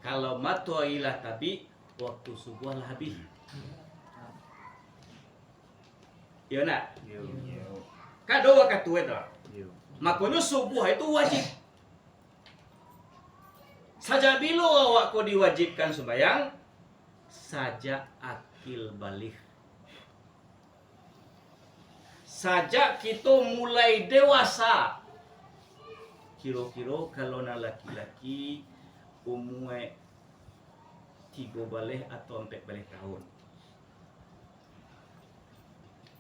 Kalau matahari lah tabik, waktu subuh lah habis. Ya nak? Ya. Kado waktu itu. Ya. Makanya subuh itu wajib. Saja bila awak kau diwajibkan sembahyang, saja akil balik. Saja kita mulai dewasa. Kira-kira kalau nak laki-laki umur 3 balik atau 4 balik tahun.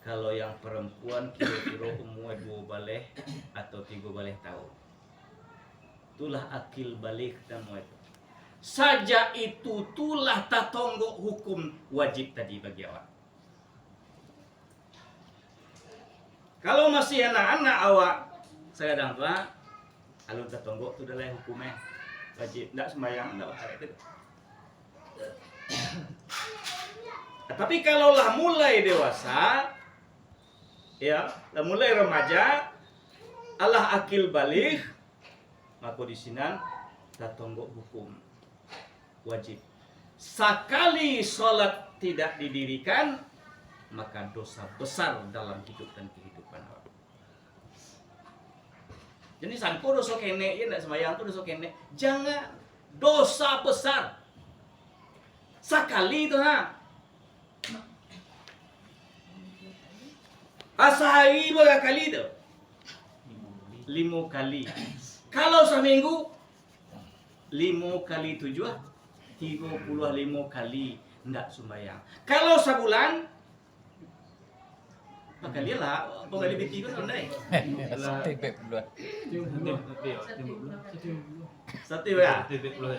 Kalau yang perempuan kira-kira umur 2 balik atau 3 balik tahun. Itulah akil balik nama itu. Saja itu tulah tatonggok hukum wajib tadi bagi awak. Kalau masih anak-anak awak, saya dah tua, alun tatonggok tu adalah hukumnya wajib. Tak sembahyang, tak bahaya itu. Tapi kalaulah mulai dewasa, ya, lah mulai remaja, Allah akil balik, maka di sini tatonggok hukum wajib. Sekali sholat tidak didirikan, maka dosa besar dalam hidup dan kehidupan orang. Jadi sangko dosa kene, ya tidak sembahyang tu dosa kene. Jangan, dosa besar. Sekali itu ha. Sehari berapa kali tu? 5 kali. Kalau seminggu 5 kali 7 35 kali ndak sembahyang. Kalau sebulan maka dia lah pengali biti kan ondai. Satu empat puluh. Satu ya. Satu empat puluh.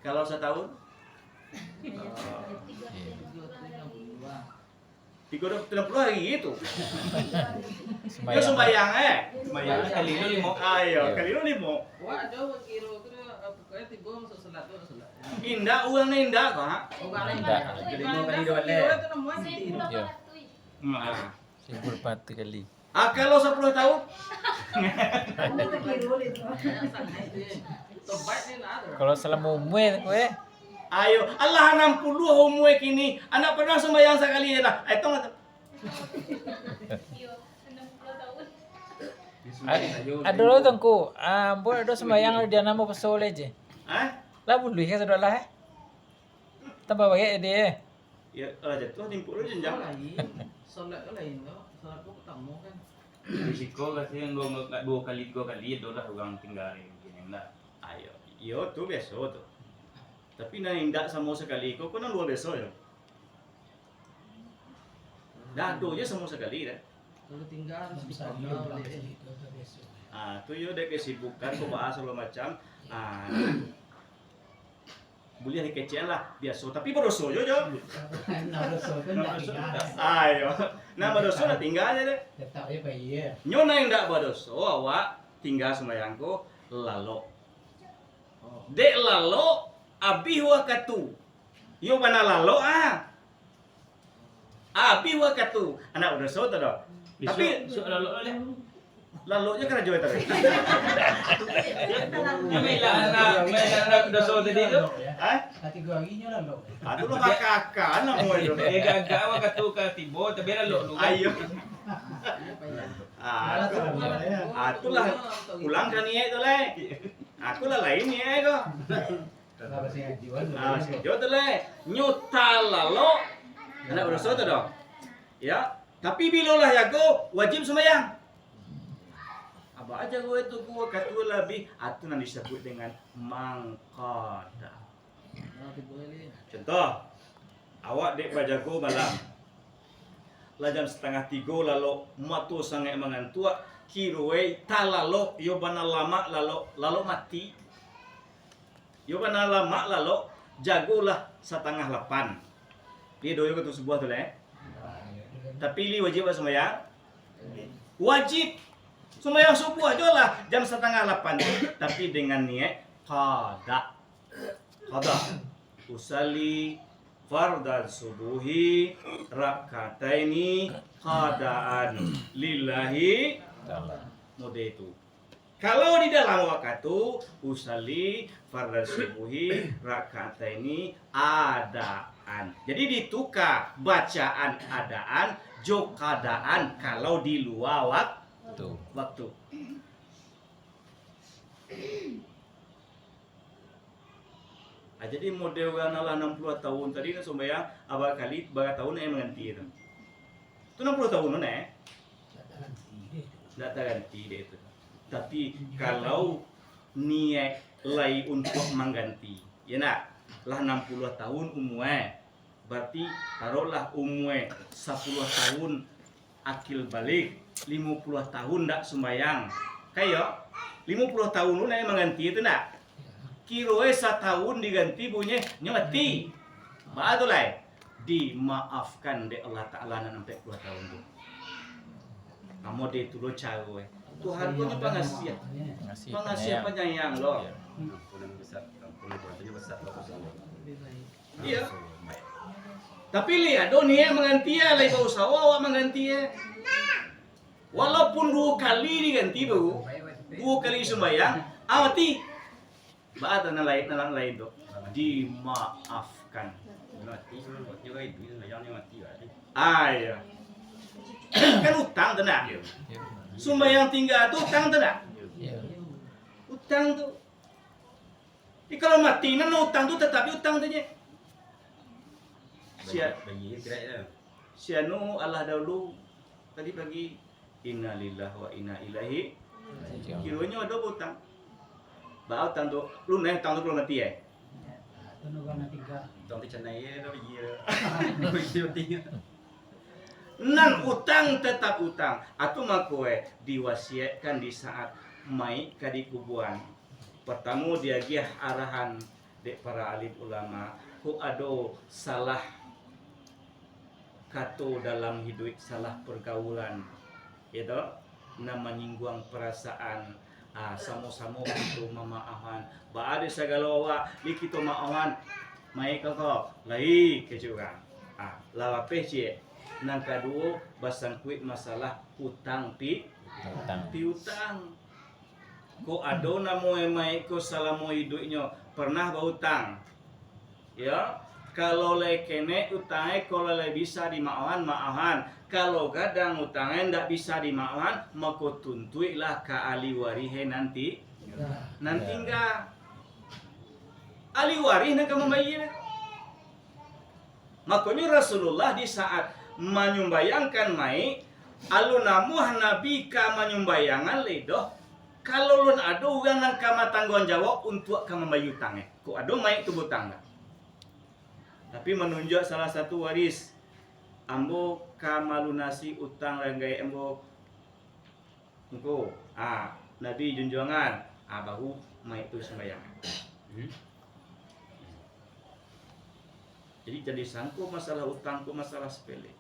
Kalau setahun 360 hari itu. Ya sembahyang Sembahyang kali itu 5. Ayo, kali itu 5. Wah, jauh kira pokoknya tiba masuk salat tu salat. Indah orang ni indah kok. Ha? Jadi 5 kali dia balik. Ya. Nah. 10 kali. Kalau 10 tahun Kalau selama umur weh. ayo, Allah 60 umur kini. Anak pernah sembahyang sekali dah. Itu ngata. Ada lo tengku. Boleh ada sembahyang dia nama pasal aja. Hah? Lah boleh kan sudah lah. Tambah baik dia. Ya, jatuh timpuk lu jenjang. Salat tu lain tu. Salat tu ketemu kan. Risiko kasi yang 2 kali 3 kali itu lah orang tinggal begini lah. Ayo, yo tu biasa tu. Tapi na indak sama sekali kau nang luar biasa ya. Dah tu je sama sekali dah. Kalau tinggal Bisa sebisa juga balik. itu biasa. Tu yo dek kesibukan kau bahas segala macam. Boleh hari kecil lah biasa tapi berdosa yo jo. Nah, dosa tu nak tinggal. Ayo, nah berdosa dah tinggal je deh. Tetap ya bayi ya. Nyo na indak berdosa awak tinggal sembahyang ko lalu. Dek lalu abi wakatu. Yo mana lalu Abi wakatu. Anak berdosa tu dah. Tapi lalu je kena jual tadi. May anak dosa tadi tu. Kategorinya lah lo. Tu lah kakak anak mo itu. Agak-agak awak katu ka tibo tapi lalu lu. Ayo. Itulah pulang kan ni tu le. Aku lah lain ni ko. Kalau saya jual. Sejo tu le. Nyuta lalu anak berdosa tu dah. Ya, tapi bila lah jago wajib sembahyang. Apa aja gue itu gue kata lebih itu yang disebut dengan mangkada. Contoh, awak dek bajago malam. lah jam 2:30 lalu matu sangai mengantua kiroi talalo yo bana lama lalu mati. Yo bana lama lalu jagolah 7:30. Dia doyo ke sebuah tu leh. Tapi li wajib sembahyang. Wajib sembahyang subuh aja lah jam 7:30 tapi dengan niat qada. Usalli fardal subuhi rakataini qadaan lillahi mode itu. Kalau di dalam waktu usalli fardal subuhi rakataini adaan. Jadi ditukar bacaan adaan jo kadaan kalau di luar waktu. Jadi model orang lah 60 tahun tadi kan sembahyang abang kali berapa tahun yang mengganti itu. Itu 60 tahun tidak terganti dia itu. Tapi kalau niat lain untuk mengganti, ya nak lah 60 tahun umurnya, berarti taruhlah umurnya 10 tahun akil balik, 50 tahun tak sembahyang. Kayak 50 tahun lu nak mengganti itu nak. Kiroe 1 tahun diganti bunyi mati. Betul lah. Dimaafkan de Allah Taala nan 40 tahun tu. Kamu de tu lo cara Tuhan punya pengasih. Pengasih penyayang loh. Iya. Tapi lihat dunia mengganti ya, lagi bau sawah awak mengganti ya. Walaupun 2 kali diganti bau, 2 kali sembahyang, mati. Bahasa lain tu dimaafkan. Iya. Kan utang tu nak. Sembahyang tinggal tu utang tu nak. Utang tu. Kalau mati nan utang tu tetapi utang tu je. Sianu Allah dahulu tadi pagi innalillahi wa inna ilaihi. Kiranya ada utang. Ba utang tu lu naik utang tu belum mati Nan utang tetap utang. Atau makoe diwasiatkan di saat mai ka di kuburan. Pertama dia giah arahan dek para alim ulama ku ado salah kato dalam hidup, salah pergaulan itu na menyinggung perasaan sama-sama itu memaafkan ba ada segala awak li kita maafkan mai kakak lai kecuali lawape cie nang kedua basang kuit masalah utang pi utang ko ado namo mai ko salamo hidupnya pernah berhutang ya. Kalau lekene utangnya kalau le bisa dimaafkan, kalau kadang utangnya ndak bisa dimaafkan, maka tuntuilah ke ahli warisnya nanti enggak ahli waris nak membayar. Makanya Rasulullah di saat menyumbayangkan mai alun namuh nabi ka menyumbayangan ledoh kalau lun ada orang yang kama tanggung jawab untuk kama membayar utangnya. Ko ada mai tu butang. Tapi menunjuk salah satu waris ambo kamalunasi utang langgai ambo engko nabi junjungan bahu mai itu sembahyang. Jadi sangko masalah utang ku masalah sepele.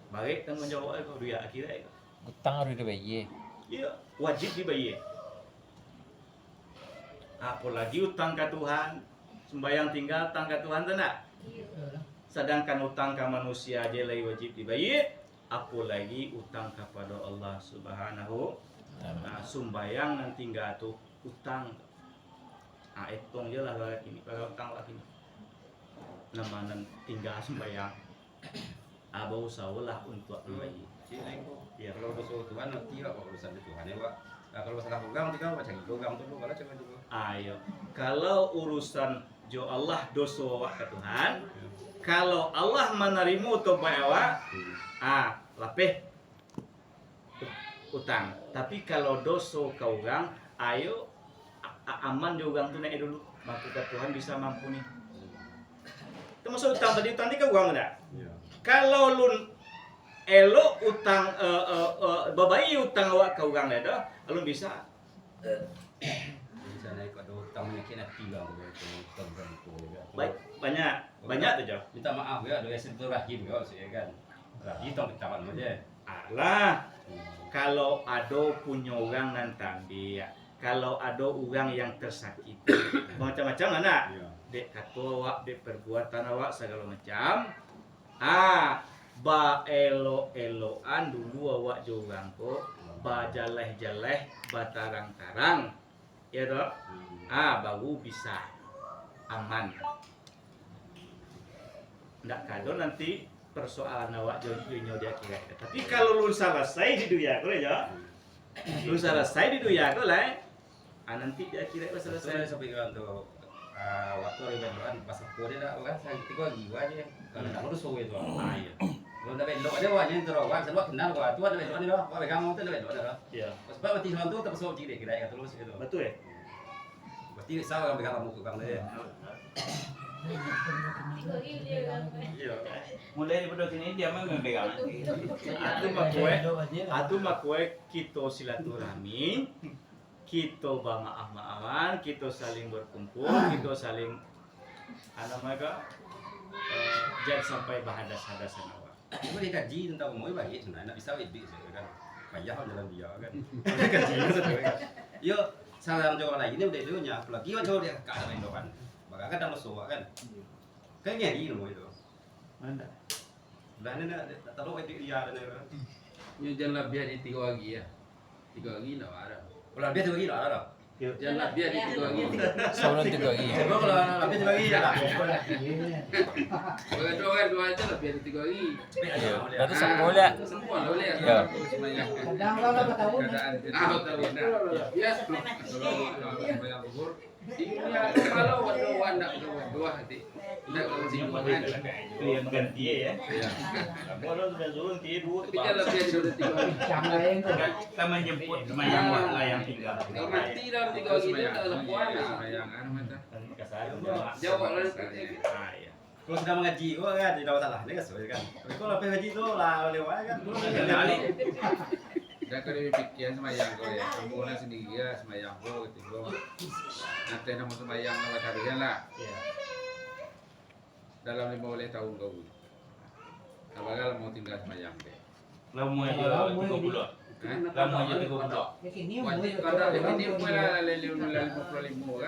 Baik tanggung jawab kau dia akhirat. Utang harus dibayar. Iya, wajib dibayar. Apalagi utang ke Tuhan. Sembayang tinggal utang ke Tuhan tu nak. Sedangkan utang ke manusia aja lagi wajib dibayar, apalagi utang kepada Allah Subhanahu. Sembayang nan tinggal tu utang. Etong je lah ini, pada utang lah ini. Nama nan tinggal sembayang. Abau sawalah untuk dibayar. Ya kalau dosa Tuhan nanti lah urusan Tuhan ya Pak. Nah, kalau masalah program nanti kan baca program dulu kalau coba dulu. Ayo, kalau urusan jo Allah dosa awak ke Tuhan, kalau Allah menerima tobat awak, lapeh utang. Tapi kalau dosa ke orang, ayo aman jo orang tu naik dulu, maka ke Tuhan bisa mampuni. Termasuk utang tadi ke orang enggak? Kalau lun elo utang babai utang awak ke orang dah alun bisa Di sana ikut ada utang menyakit hati lah begitu utang itu. banyak tu Jo. Minta maaf ya, doa silaturahim ya sih kan. Rahim tong ketahuan aja. Alah, kalau ada punya orang nanti dia, kalau ada orang yang tersakiti, macam-macam anak. Iya. Dek kata awak, dek perbuatan awak segala macam. Ba elo-eloan dulu awak jorang ko, ba jaleh-jaleh, ba tarang-tarang. Ya toh? Baru bisa aman. Ndak kado nanti persoalan awak jonyo dia kira. Tapi kalau lu selesai di dunia ko ya. Lu selesai di dunia ko lah. Nanti dia kira Saya selesai. sampai kan tuh waktu ribuan pas aku dia dah kan saya tiga jiwa aja. Kalau nak urus itu. Iya. Kalau dah belok ada wajah itu orang sebab kenal gua tuan dah belok ni dah. Kau pegang tu dah belok dah. Ya, Sebab mati sama tu tak pasal cik dia terus gitu. betul ya. Berarti sama kan pegang kamu tukang dia. Iya. Mulai daripada sini dia memang pegang nanti. Atu makue kita silaturahmi, kita bermaaf-maafan, kita saling berkumpul, kita saling mereka jangan sampai berhadas-hadasan awak. Cuma dia kaji tentang umur bagi sebenarnya nak bisa lebih kan. Payah jalan dia kan. Kaji kan. Yo, salam jawab lagi ni udah itu nya. Apalagi orang jawab dia kat dalam Indokan. Maka kan dalam soal kan. Kayaknya ini loh itu. Mana? Dah ni nak tahu itu dia dan kan. Như dân lập bia thì tiga lagi ya. Tiga lagi nak ada. Kalau dia tu lagi tak ada. Dân lập bia thì tiga lagi. Sebelum 3 hari. Sebab kalau lebih tu lagi tak. Kalau dua aja lebih dari tiga lagi. Dah tu sembola. Semua boleh. Ya. Semuanya. Kadang berapa tahun? Keadaan tahu nak. Ya sebelum sembahyang zuhur. Ini kalau wan nak dua hati. Nak kalau simpan. Klien ganti ya. Ya. Kalau sudah turun dia dua tu. Tapi dia lebih dari tiga lagi. Jam lain tu. Kita menjemput semayang lah yang tinggal. Kalau mati dalam tiga lagi itu adalah puan. Sembahyang anu macam. Jawab lalu. Ya. Kalau sudah mengaji kau kan tidak salah ni kan soal kan. Tapi kalau lebih ngaji tu lah lewat kan. Dah kau dia fikir sembahyang kau ya. Kamu nak sendiri ya sembahyang kau gitu kau. Nanti nama sembahyang nama carian lah. Ya. Dalam 15 tahun kau. Apakah mau tinggal sembahyang deh? Lama aja 30. Lama aja 30. Ini Wajib kalau ini pula lelaki kan mau.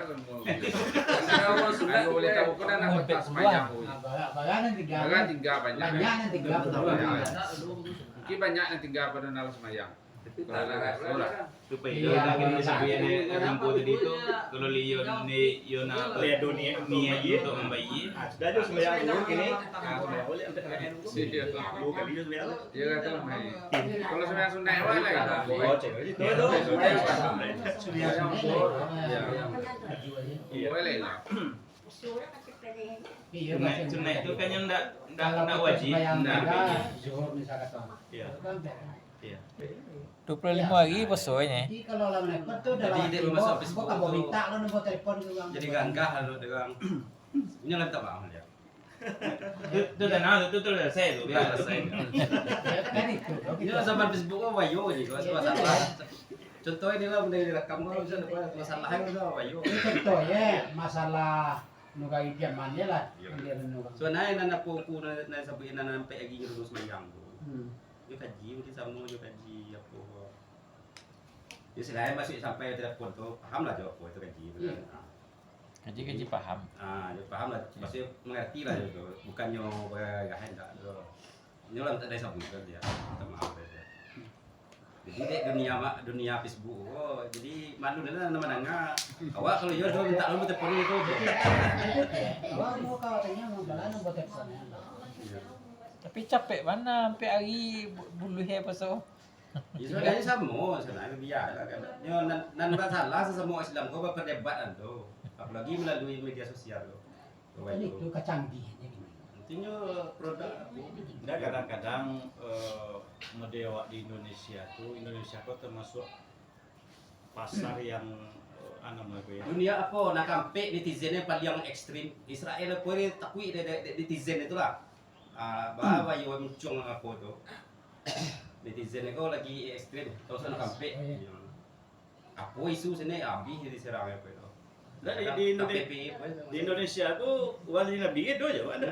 Kalau sudah boleh tahu kau nak buat sembahyang kau. Bagangan tiga. Bagan tinggal banyak. Banyak yang tiga betul. Mungkin banyak yang tinggal pada nalar sembahyang. Kalau lah. Supaya dia lagi sebagian yang kau tadi itu kalau liyon ni yon apa Lihat dunia niat untuk membayi. Sudah je sembahyang dulu kini. Sembahyang boleh ambil KKN dulu. Dua kali je sembahyang. Dia kata mai. Kalau sembahyang Sunda awal lah. Oh, cek itu tu. Sembahyang zuhur. Ya. Boleh lah. Sunat itu kan yang ndak wajib. Zuhur misalkan tu. Ya. Ya. 25 hari pasonya. Jadi kalau lama lepas tu dah. Jadi dia masuk Facebook Kau tu. minta lo nombor telefon ke orang. Jadi gangkah lalu dengan ini lah tak maaf dia. Itu dah selesai tu. Biar selesai. Kan itu. Ini zaman Facebook kau wayo je kalau sebab salah. Contohnya dia lah benda direkam kau bisa dapat kalau salah kan kau wayo. Ini contoh ya masalah nukai zamannya lah. Dia nukai. So naik nana poku nana sampai nana sampai lagi terus mayang tu. Dia kaji mesti sama dia kaji apa. Dia selain masuk sampai telepon tu paham lah jawab itu kaji betul. Kaji paham. Dia paham lah, maksudnya mengerti lah itu. Bukannya bergahan tak tu. Ini orang tak ada sabun kan dia. Minta maaf dia. Jadi dia dunia Facebook. Oh, jadi malu dah nama nanga. Awak kalau dia minta nombor telefon itu. Awak mau kau tanya mau jalan nombor telefon. Tapi capek mana sampai hari bulu hair pasal. Ya sebenarnya sama, sebenarnya biar lah kan. Yo nan salah sesama Islam kau berdebat tu. Apalagi melalui media sosial tu. Ini tu kecanggihan. Intinya produk Nah, kadang-kadang mode awak di Indonesia kau termasuk pasar yang dunia apa nak kampe netizennya paling ekstrim. Israel apa ni takui netizen itulah. Bahawa yo muncul apa tu. netizen ko lagi ekstrim kalau sana kampe apa isu sini habis jadi serang apa itu Nah, di Indonesia tuh wali nabi itu aja ada.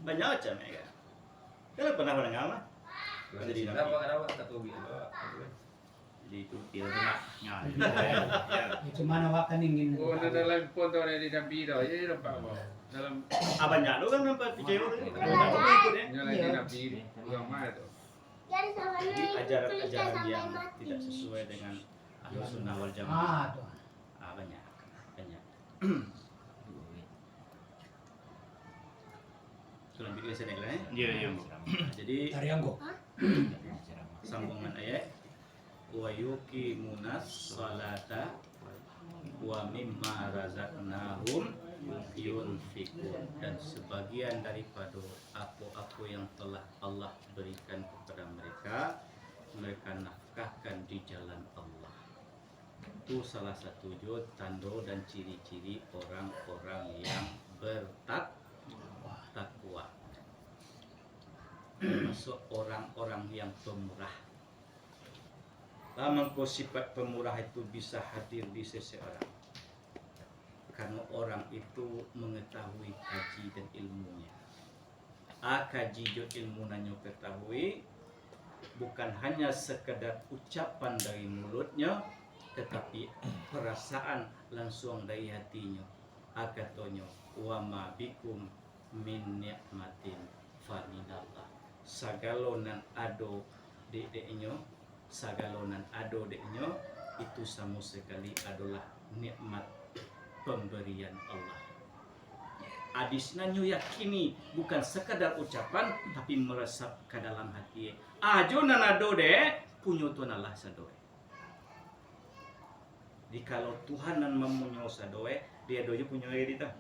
Banyak macam ya. Kan pernah mendengar mah. jadi apa satu gitu Jadi itu tidak Itu mana wakan ingin. Oh, na dalam pun tu ada di Nabi dah. Ya, nampak apa? Dalam banyak tu kan nampak video tu. nyala di Nabi ulama tu. Jangan sama Jadi lu, ajaran-ajaran sampai yang mati. tidak sesuai dengan ahlu sunnah wal jamaah. Tuh. Banyak. Sudah bikin saya lah. Iya. Jadi Tarianggo. sambungan ayat wa yuqimunas salata wa mimma razaqnahum yunfiqun, dan sebagian daripada apa-apa yang telah Allah berikan kepada mereka nafkahkan di jalan Allah. Itu salah satu tanda dan ciri-ciri orang-orang yang bertakwa, termasuk orang-orang yang pemurah. Mengko sifat pemurah itu bisa hadir di seseorang karena orang itu mengetahui kaji dan ilmunya. Kaji dan ilmu nanyo ketahui bukan hanya sekedar ucapan dari mulutnya, tetapi perasaan langsung dari hatinya. Akatonyo wa ma bikum min nikmatin fa minallah. Sagalonan ado deknya, sagalonan ado deknya itu sama sekali adalah nikmat pemberian Allah. Adisna nyo yakini bukan sekadar ucapan tapi meresap ke dalam hati. Ajo nanado de punyo tuan Allah sadoe. Jadi kalau Tuhan nan memunyo sadoe, dia dojo punyo edita.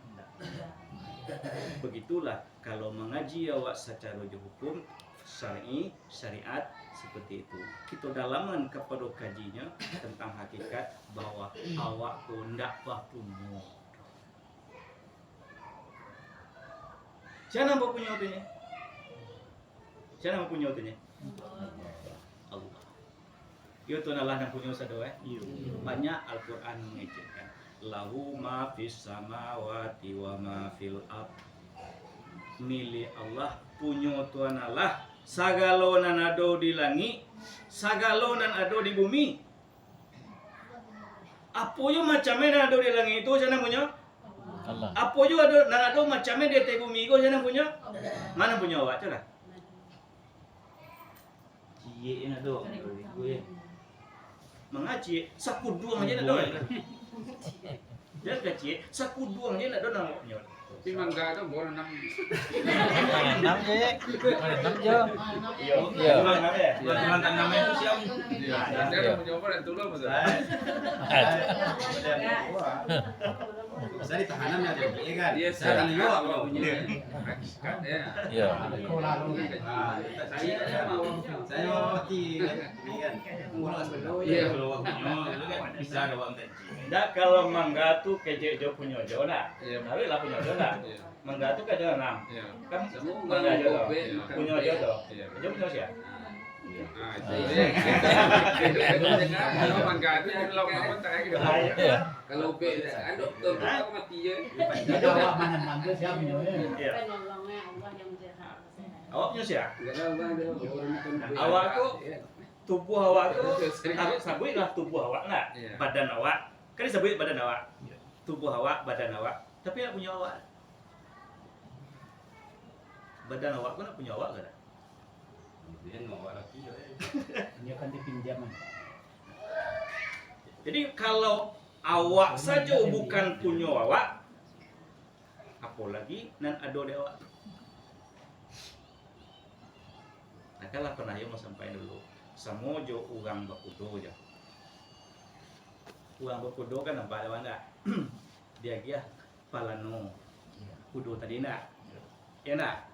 Begitulah kalau mengaji awak secara hukum syar'i, syariat seperti itu. Kita dalaman kepada kajinya tentang hakikat bahwa awak ndak punya. Siapa yang punya otonya? Siapa yang punya otonya? Allah. Yo Tuhan Allah yang punya sadoe. Banyak Al-Qur'an mengizinkan. Lahu ma fis samawati wa ma fil ard. Milik Allah, punya Tuhan Allah. Sagalonan ado di langit, sagalonan ado di bumi. Apa yo macamnya ado di langit itu siapa punya? Allah. Apa yo ado macamnya di atas bumi itu siapa punya? Mana punya awak cara? Cie yang ada. Gue. Mengaji sakuduang aja nak doa. Jangan kecil, sakuduang aja nak doa namanya. Tapi mangga tu boleh 6. Enam je. Enam je. Iya. Tuhan tak nama itu siapa? Ya, dia punya apa dan tolong betul. Saya tahanan ya jadi kan. Dia Saya saya apa punya. Ya. Ya. Kau lalu. Saya mau. Saya mau mati ini kan. Mula sebenarnya. Iya. Kalau waktu itu kan bisa ada waktu itu. Dah kalau mangga tu kejek jo punya jo nak. Iya. Tapi lah punya jo nak. Iya. Mangga tu kejek enam. Iya. Kan Semua mangga jo tu. Iya. Punya jo tu. Iya. Jo punya siapa? Ah, kalau mangga tu kalau apa tak gitu. Ya. Kalau be andok tu aku mati je. Ada awak mana manggil siapa punya? Iya. Awak punya siapa? Enggak tahu bang dia orang Awak tu tubuh awak tu harus sabutlah tubuh awak nak. Iya. Badan awak kan disebut badan awak. Tubuh awak, badan awak. Tapi nak punya awak. Badan awak kan nak punya awak kan? Dia mau lagi. Dia kan dipinjaman. Jadi kalau awak saja bukan punya awak, apalagi nan ado de awak. Nah, kalau pernah yo mau sampai dulu, samojo urang bakudo aja. Urang bakudo kan nampak ada mana? Dia dia palano. Kudo tadi nak. Ya nak.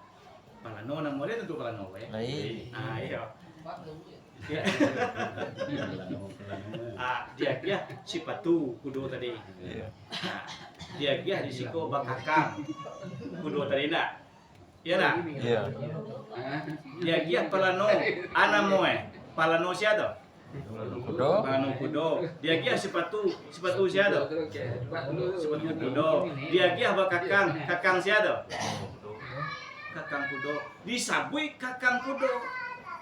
Palano nama dia tentu palano ya. Baik. Ah iya. Dia sipatu kudo tadi. Dia di siko bakakang kudo tadi nak. Ya nak. Ya. Dia gia palano anamoe. Palano siapa? Kudo. Palano kudo. Dia gia sepatu siapa? Sepatu kudo. Dia gia kakang siapa? Kakang kudo. Disabui kakang kudo.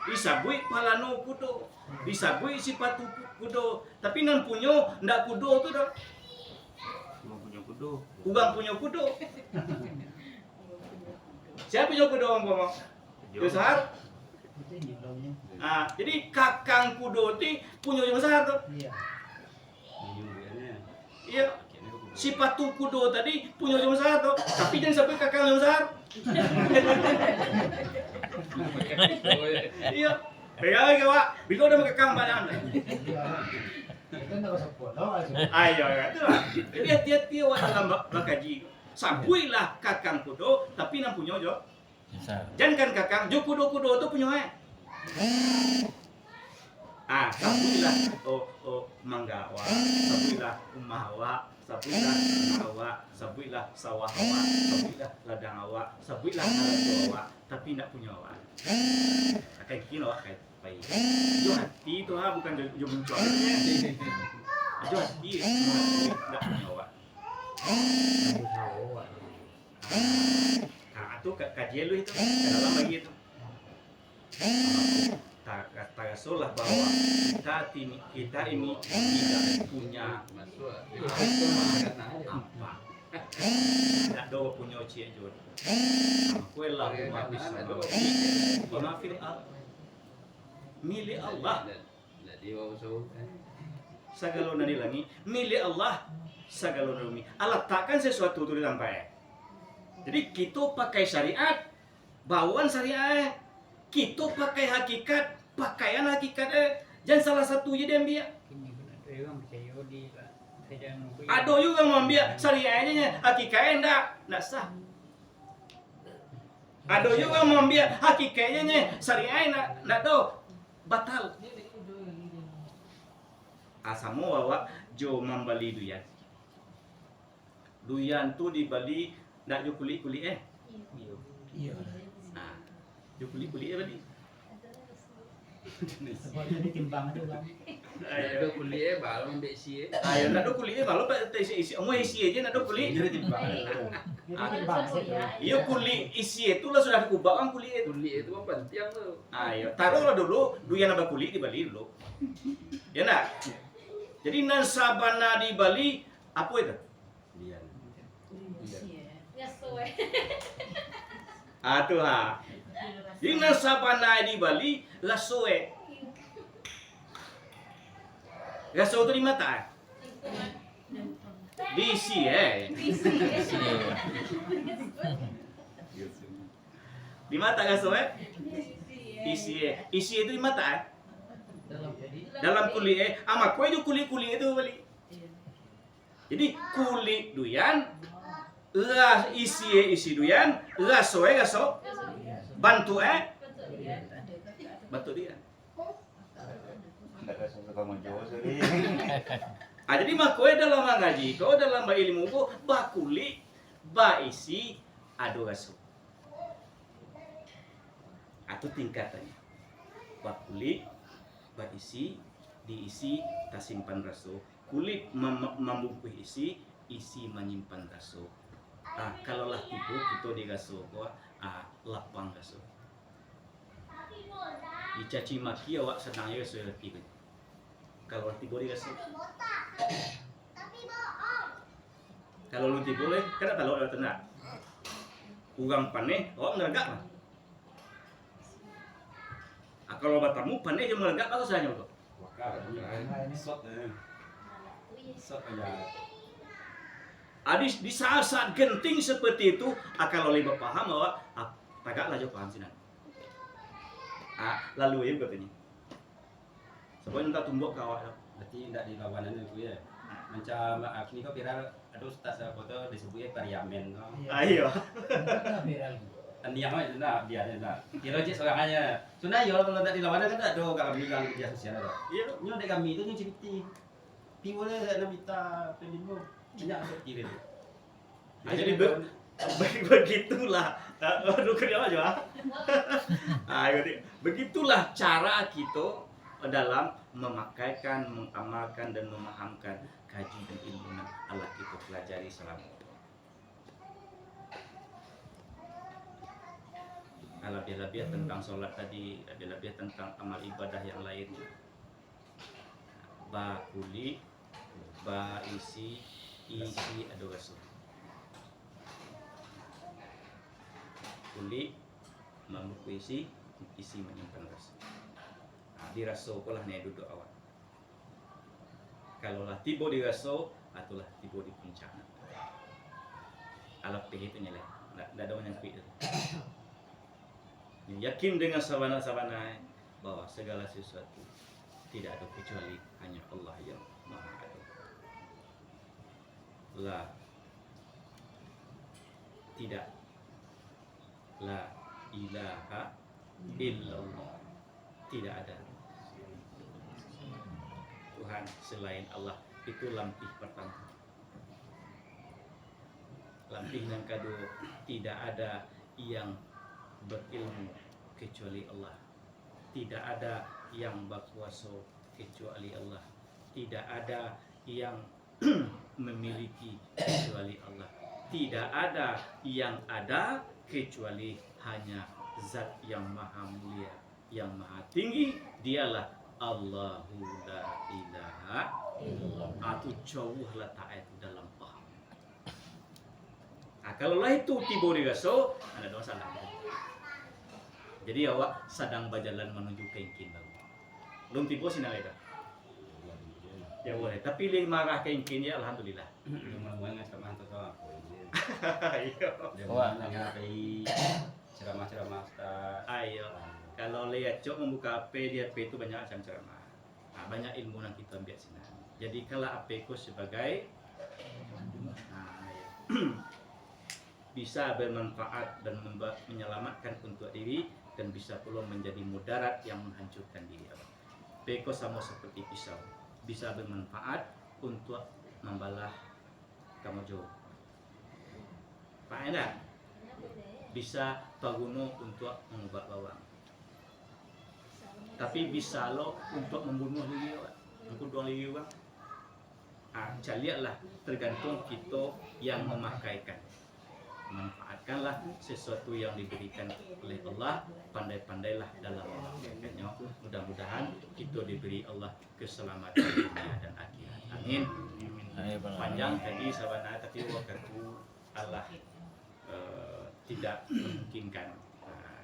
Disabui palano kudo. Disabui sepatu kudo. Tapi nan punyo ndak kudo tu dah. punya kudu. Ugang punya kudo. Siapa punya kudo umpama? Besar. Itu nyelongnya. Ah, jadi kakang kudo ti punya yang besar tu. Iya. Iya. Si patu kudo tadi punya yang besar tu. Tapi jangan sampai kakang yang besar. Iya. Pegang lagi Pak. Bila udah kakang badan. Itu nggak usah potong aja. Ayo, itu lah. Jadi hati-hati awak dalam bakaji. Sabuilah kakang kudo, tapi nam punya jo. Besar. Jangan kan kakang, jo kudo-kudo tu punya sabuilah manggawa, sabuilah umahawa, sabuilah umahawa, sabuilah sawahawa, sabuilah ladang awak, sabuilah alajo awak, tapi nak punya awak. Kayak gini awak kayak baik. Jo hati tu bukan jo mencuatnya. Jo hati nak punya awak. Itu kajian lu itu, dalam lagi itu. Tak solah bahwa kita ini tidak punya apa. Tidak ada punya cie jod. Kue lah rumah bisa mafil milik Allah. Segala nadi langi milik Allah. Segala nadi. Allah takkan sesuatu itu disampai. Jadi kita pakai syariat, bawaan syariat. Kita pakai hakikat, pakaian hakikat. Jangan salah satu je dia ambil. Ada juga mau ambil syariatnya, hakikatnya enggak sah. Ada juga mau ambil hakikatnya, syariatnya enggak tahu batal. Asamu awak jo membeli duyan. Duyan tu dibeli ndak jo kulit-kulit Iya. Nah, jo kulit-kulit beli. Sebabnya ditimbang aja bang. Ada kuliah baru ambil si. Ayo nak ada kulit kalau tak isi mau isi aja nak ada kulit. Jadi timbang. Jadi timbang aja. Iya kulit isi itu lah sudah dikubah kan kulit itu. Kuliah itu apa penting tu. Ayo taruhlah dulu duyan apa kulit di Bali dulu. Ya nak. Jadi nasabana di Bali apa itu? Dian. Tuh ha. Jadi nasabana di Bali lasoe. Laso itu di mata. Di isi Di mata lasoe. Isi itu di mata dalam kulit ama kue itu kulit itu Bali. Jadi kulit duyan lah isi duyan laso bantu dia. Jadi mah kue dalam ngaji, kau dalam ilmu kau bakuli, isi, ado gaso. Atau tingkatannya. Bakuli, isi, diisi, tak simpan raso. Kulit membungkus isi menyimpan raso. Kalau lah tipu kita digaso, lapang gaso. Dicaci maki awak senang ya seperti itu. Kalau tiba digaso. Kalau lu tiba boleh, kena kalau ada tenang. Ugang paneh, awak ngelegak lah. Kalau batamu paneh yang melegak apa susahnya tu? Sot aja. Di saat genting seperti itu, kalau lebih paham bahwa tagaklah jo paham sinan. Lalu ya katanya. Sebab minta tumbuk kawak. Berarti tidak dilawanan itu ya. Macam aku ni kau viral ada ustaz foto disebutnya parliamen. Ayo. Viral. Niat mah nak dia nak. Kira je seorang aja. Sunai yo kalau tak dilawanan kan tak ada kalau bilang media sosial ada. Iya. Nyo dek kami tu nyo cerita. Tiwole nak minta pendimu. Banyak sok kira tu. Jadi begitulah. Aduh kerja aja. begitulah cara kita dalam memakaikan, mengamalkan dan memahamkan kaji dan ilmu yang Allah kita pelajari selama itu. Lebih-lebih tentang sholat tadi, lebih-lebih tentang amal ibadah yang lain. Ba kuli, ba isi ada rasul. Kuli membuku isi menyimpan rasul. Di rasul lah nih duduk awal. Kalau lah tiba di rasul, atulah tiba di puncak. Alat itu nyelek, tidak ada yang kuit. Yakin dengan sabana-sabana bahwa segala sesuatu tidak ada kecuali hanya Allah yang Maha Ada. La ilaha illallah. Tidak ada Tuhan selain Allah. Itu lampih pertama. Lampih yang kedua, tidak ada yang berilmu kecuali Allah. Tidak ada yang berkuasa kecuali Allah. Tidak ada yang memiliki kecuali Allah. Tidak ada yang ada kecuali hanya Zat yang maha mulia, yang maha tinggi. Dialah Allahu la ilaha illallah. Itu jauh letak itu dalam paham. Kalau lah itu tiba di rasul, ada dosa salah. Jadi awak sedang berjalan menuju keinkin baru. Belum tiba sih nak dah. Ya boleh. Tapi dia marah keinkin ya alhamdulillah. Mudah-mudahan sama hantu sama aku. Ayo. Dia mendengar dari ceramah-ceramah Ustaz. Ayo. Kalau lihat cok membuka HP, di HP itu banyak macam ceramah. Banyak ilmu yang kita ambil sini. Jadi kalau HP ku sebagai bisa bermanfaat dan menyelamatkan untuk diri, dan bisa pula menjadi mudarat yang menghancurkan diri. Peko sama seperti pisau, bisa bermanfaat untuk membalah kamojo. Pak Enda bisa terguna untuk mengubah bawang, tapi bisa lo untuk membunuh diri orang, untuk dua diri orang. Lihatlah, tergantung kita yang memakaikan. Manfaatkanlah sesuatu yang diberikan oleh Allah, pandai-pandailah dalam memakaikannya. Mudah-mudahan kita diberi Allah keselamatan dunia dan akhirat. Amin. Panjang tadi sabana, tapi waktu Allah tidak memungkinkan.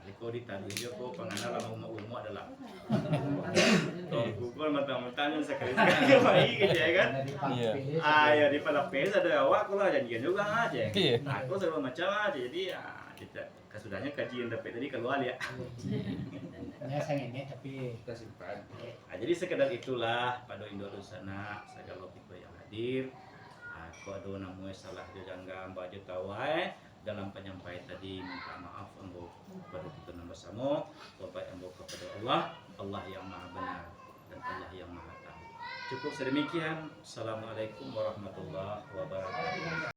Kalau ditanya kok pengenal umum adalah Google mentang-mentangnya sekali-sekali baik gitu ya kan. Ya di pada pes ada awak kalau janjian juga aja. Aku serba macam aja, jadi kita kesudahnya kajian dapat tadi keluar ya. Saya ini tapi Kita simpan. Jadi sekedar itulah pada Indo sana segala kita yang hadir. Aku ada namanya salah jangga baju tawai dalam penyampaian tadi, minta maaf ambo kepada kita bersama, tobat ambo kepada Allah yang maha benar dan Allah yang maha tahu. Cukup sedemikian. Assalamualaikum warahmatullahi wabarakatuh.